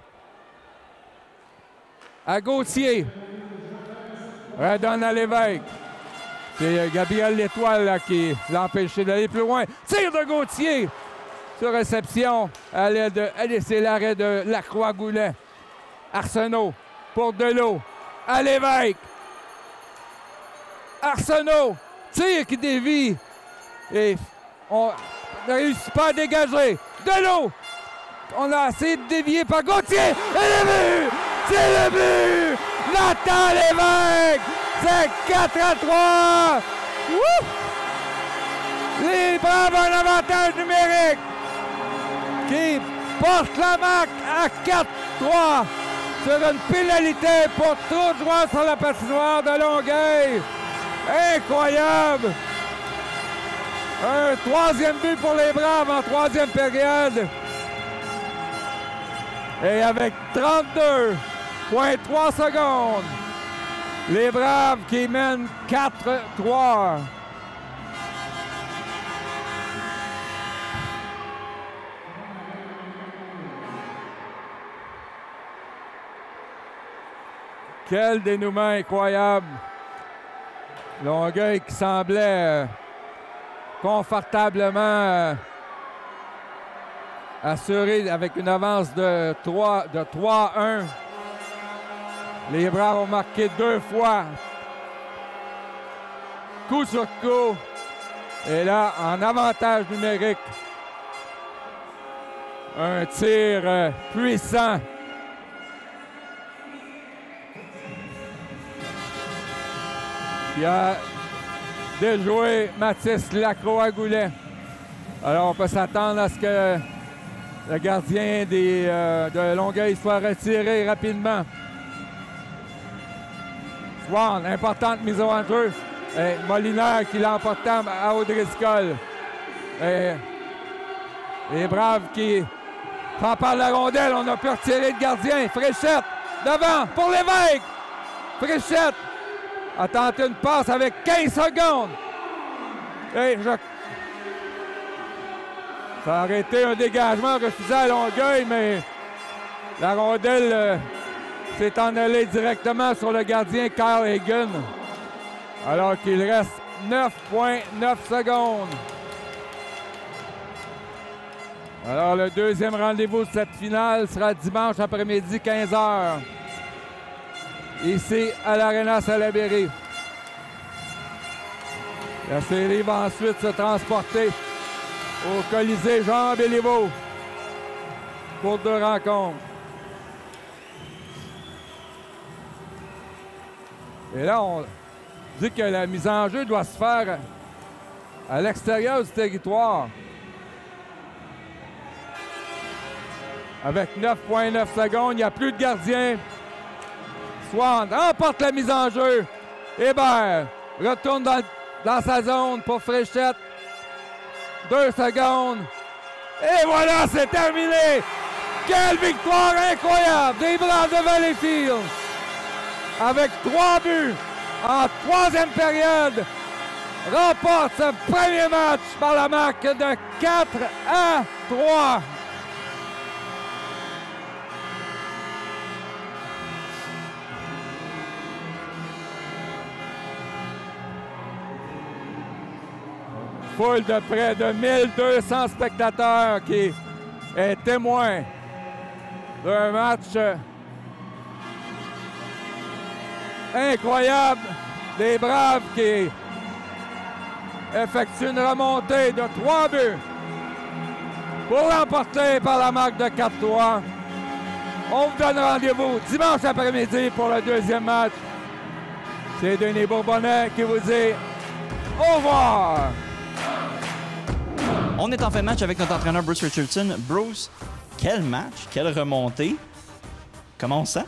À Gauthier. Redonne à Lévesque. C'est Gabriel L'Étoile là, qui l'a empêché d'aller plus loin. Tir de Gauthier. Sur réception. C'est l'arrêt de Lacroix-Goulet. Arsenault pour Delot. À Lévesque. Arsenault. Tir qui dévie. Et on ne réussit pas à dégager. Delot. On a essayé de dévier par Gauthier. Et le but! C'est le but! Nathan Lévesque! C'est 4-3! Wouh! Les Braves ont un avantage numérique qui porte la marque à 4-3 sur une pénalité pour trop de joueurs sur la patinoire de Longueuil. Incroyable! Un troisième but pour les Braves en troisième période. Et avec 32,3 secondes, les Braves qui mènent 4-3. Quel dénouement incroyable. Longueuil qui semblait confortablement assuré avec une avance de 3-1. Les Braves ont marqué 2 fois. Coup sur coup. Et là, en avantage numérique. Un tir puissant. Qui a déjoué Mathis Lacroix-Goulet. Alors, on peut s'attendre à ce que le gardien de Longueuil soit retiré rapidement. Swan, importante mise en jeu. Et Molinaire qui l'emporte à O'Driscoll. Et les Braves qui prend par la rondelle. On a pu retirer le gardien. Fréchette devant pour Lévesque. Fréchette a tenté une passe avec 15 secondes. Et ça aurait été un dégagement refusé à Longueuil, mais la rondelle s'est en allée directement sur le gardien Kyle Hagen. Alors qu'il reste 9,9 secondes. Alors le deuxième rendez-vous de cette finale sera dimanche après-midi, 15h. Ici à l'Arena Salaberry. La série va ensuite se transporter au Colisée Jean Béliveau pour 2 rencontres. Et là, on dit que la mise en jeu doit se faire à l'extérieur du territoire. Avec 9,9 secondes, il n'y a plus de gardien. Swan remporte la mise en jeu. Hébert retourne dans sa zone pour Fréchette. 2 secondes. Et voilà, c'est terminé. Quelle victoire incroyable des Braves de Valleyfield. Avec 3 buts en 3e période, remporte ce premier match par la marque de 4-3. Foule de près de 1200 spectateurs qui est témoin d'un match incroyable des Braves qui effectuent une remontée de 3 buts pour l'emporter par la marque de 4-3. On vous donne rendez-vous dimanche après-midi pour le deuxième match. C'est Denis Bourbonnais qui vous dit au revoir. On est en fin de match avec notre entraîneur Bruce Richardson. Bruce, Quel match, quelle remontée. Comment on se sent?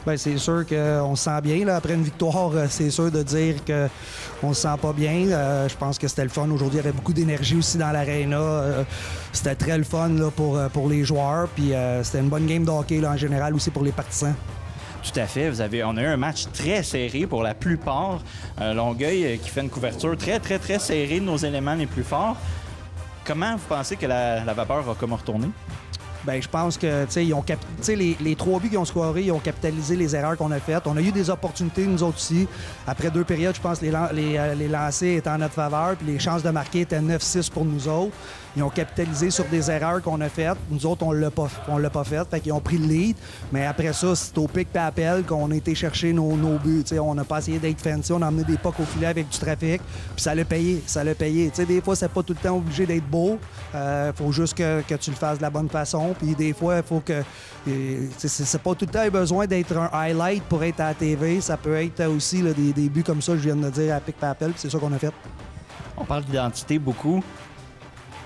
Bien, c'est sûr qu'on se sent bien. Là. Après une victoire, c'est sûr de dire qu'on se sent pas bien. Je pense que c'était le fun. Aujourd'hui, il y avait beaucoup d'énergie aussi dans l'aréna. C'était très le fun là, pour les joueurs. Puis c'était une bonne game de hockey là, en général aussi pour les partisans. Tout à fait. On a eu un match très serré pour la plupart. Longueuil qui fait une couverture très, très, très serrée de nos éléments les plus forts. Comment vous pensez que la Vapeur va comment retourner? Bien, je pense que les 3 buts qu'ils ont scorés, ils ont capitalisé les erreurs qu'on a faites. On a eu des opportunités, nous autres aussi. Après 2 périodes, je pense que les lancers étaient en notre faveur, puis les chances de marquer étaient 9-6 pour nous autres. Ils ont capitalisé sur des erreurs qu'on a faites. Nous autres, on l'a pas fait. Fait qu'ils ont pris le lead. Mais après ça, c'est au pic et appel qu'on a été chercher nos buts. T'sais, on n'a pas essayé d'être fancy. On a emmené des pucks au filet avec du trafic. Puis ça l'a payé. Ça l'a payé. T'sais, des fois, c'est pas tout le temps obligé d'être beau. Faut juste que tu le fasses de la bonne façon. Puis des fois, il faut que... c'est pas tout le temps besoin d'être un highlight pour être à la TV. Ça peut être aussi là, des buts comme ça, je viens de le dire, à pic et appel. Puis c'est ça qu'on a fait. On parle d'identité beaucoup.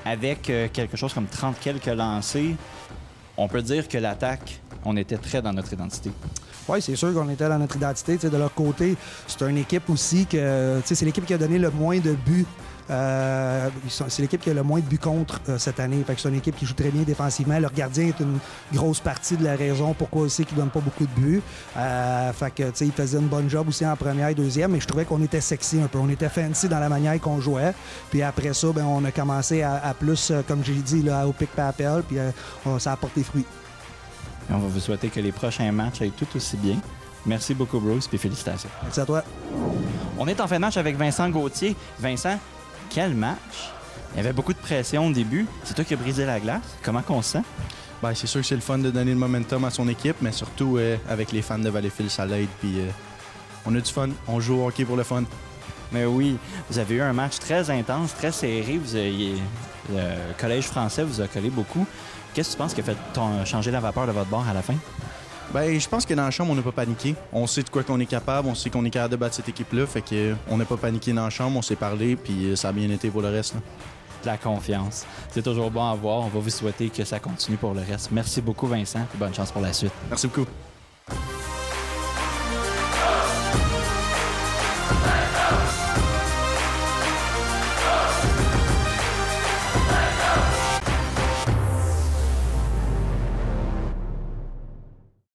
Avec quelque chose comme 30 quelques lancés, on peut dire que l'attaque, on était très dans notre identité. Oui, c'est sûr qu'on était dans notre identité. T'sais, de leur côté, c'est une équipe aussi que... C'est l'équipe qui a donné le moins de buts. C'est l'équipe qui a le moins de buts contre cette année. Fait que c'est une équipe qui joue très bien défensivement. Leur gardien est une grosse partie de la raison pourquoi aussi qu'ils ne donnent pas beaucoup de buts. Fait que, ils faisaient une bonne job aussi en première et deuxième, mais je trouvais qu'on était sexy un peu. On était fancy dans la manière qu'on jouait. Puis après ça, ben, on a commencé à plus, comme j'ai dit, là, au pic et appel, puis ça a porté fruit. Et on va vous souhaiter que les prochains matchs aillent tout aussi bien. Merci beaucoup, Bruce, puis félicitations. Merci à toi. On est en fin de match avec Vincent Gauthier. Vincent, quel match! Il y avait beaucoup de pression au début. C'est toi qui as brisé la glace. Comment on se sent? Bien, c'est sûr que c'est le fun de donner le momentum à son équipe, mais surtout avec les fans de Valleyfield, ça l'aide. Puis on a du fun. On joue au hockey pour le fun. Mais oui, vous avez eu un match très intense, très serré. Le Collège français vous a collé beaucoup. Qu'est-ce que tu penses qui a fait changer la vapeur de votre bord à la fin? Bien, je pense que dans la chambre, on n'a pas paniqué. On sait de quoi qu'on est capable, on sait qu'on est capable de battre cette équipe-là. Fait qu'on n'a pas paniqué dans la chambre, on s'est parlé, puis ça a bien été pour le reste. Là. De la confiance. C'est toujours bon à voir. On va vous souhaiter que ça continue pour le reste. Merci beaucoup, Vincent, et bonne chance pour la suite. Merci beaucoup.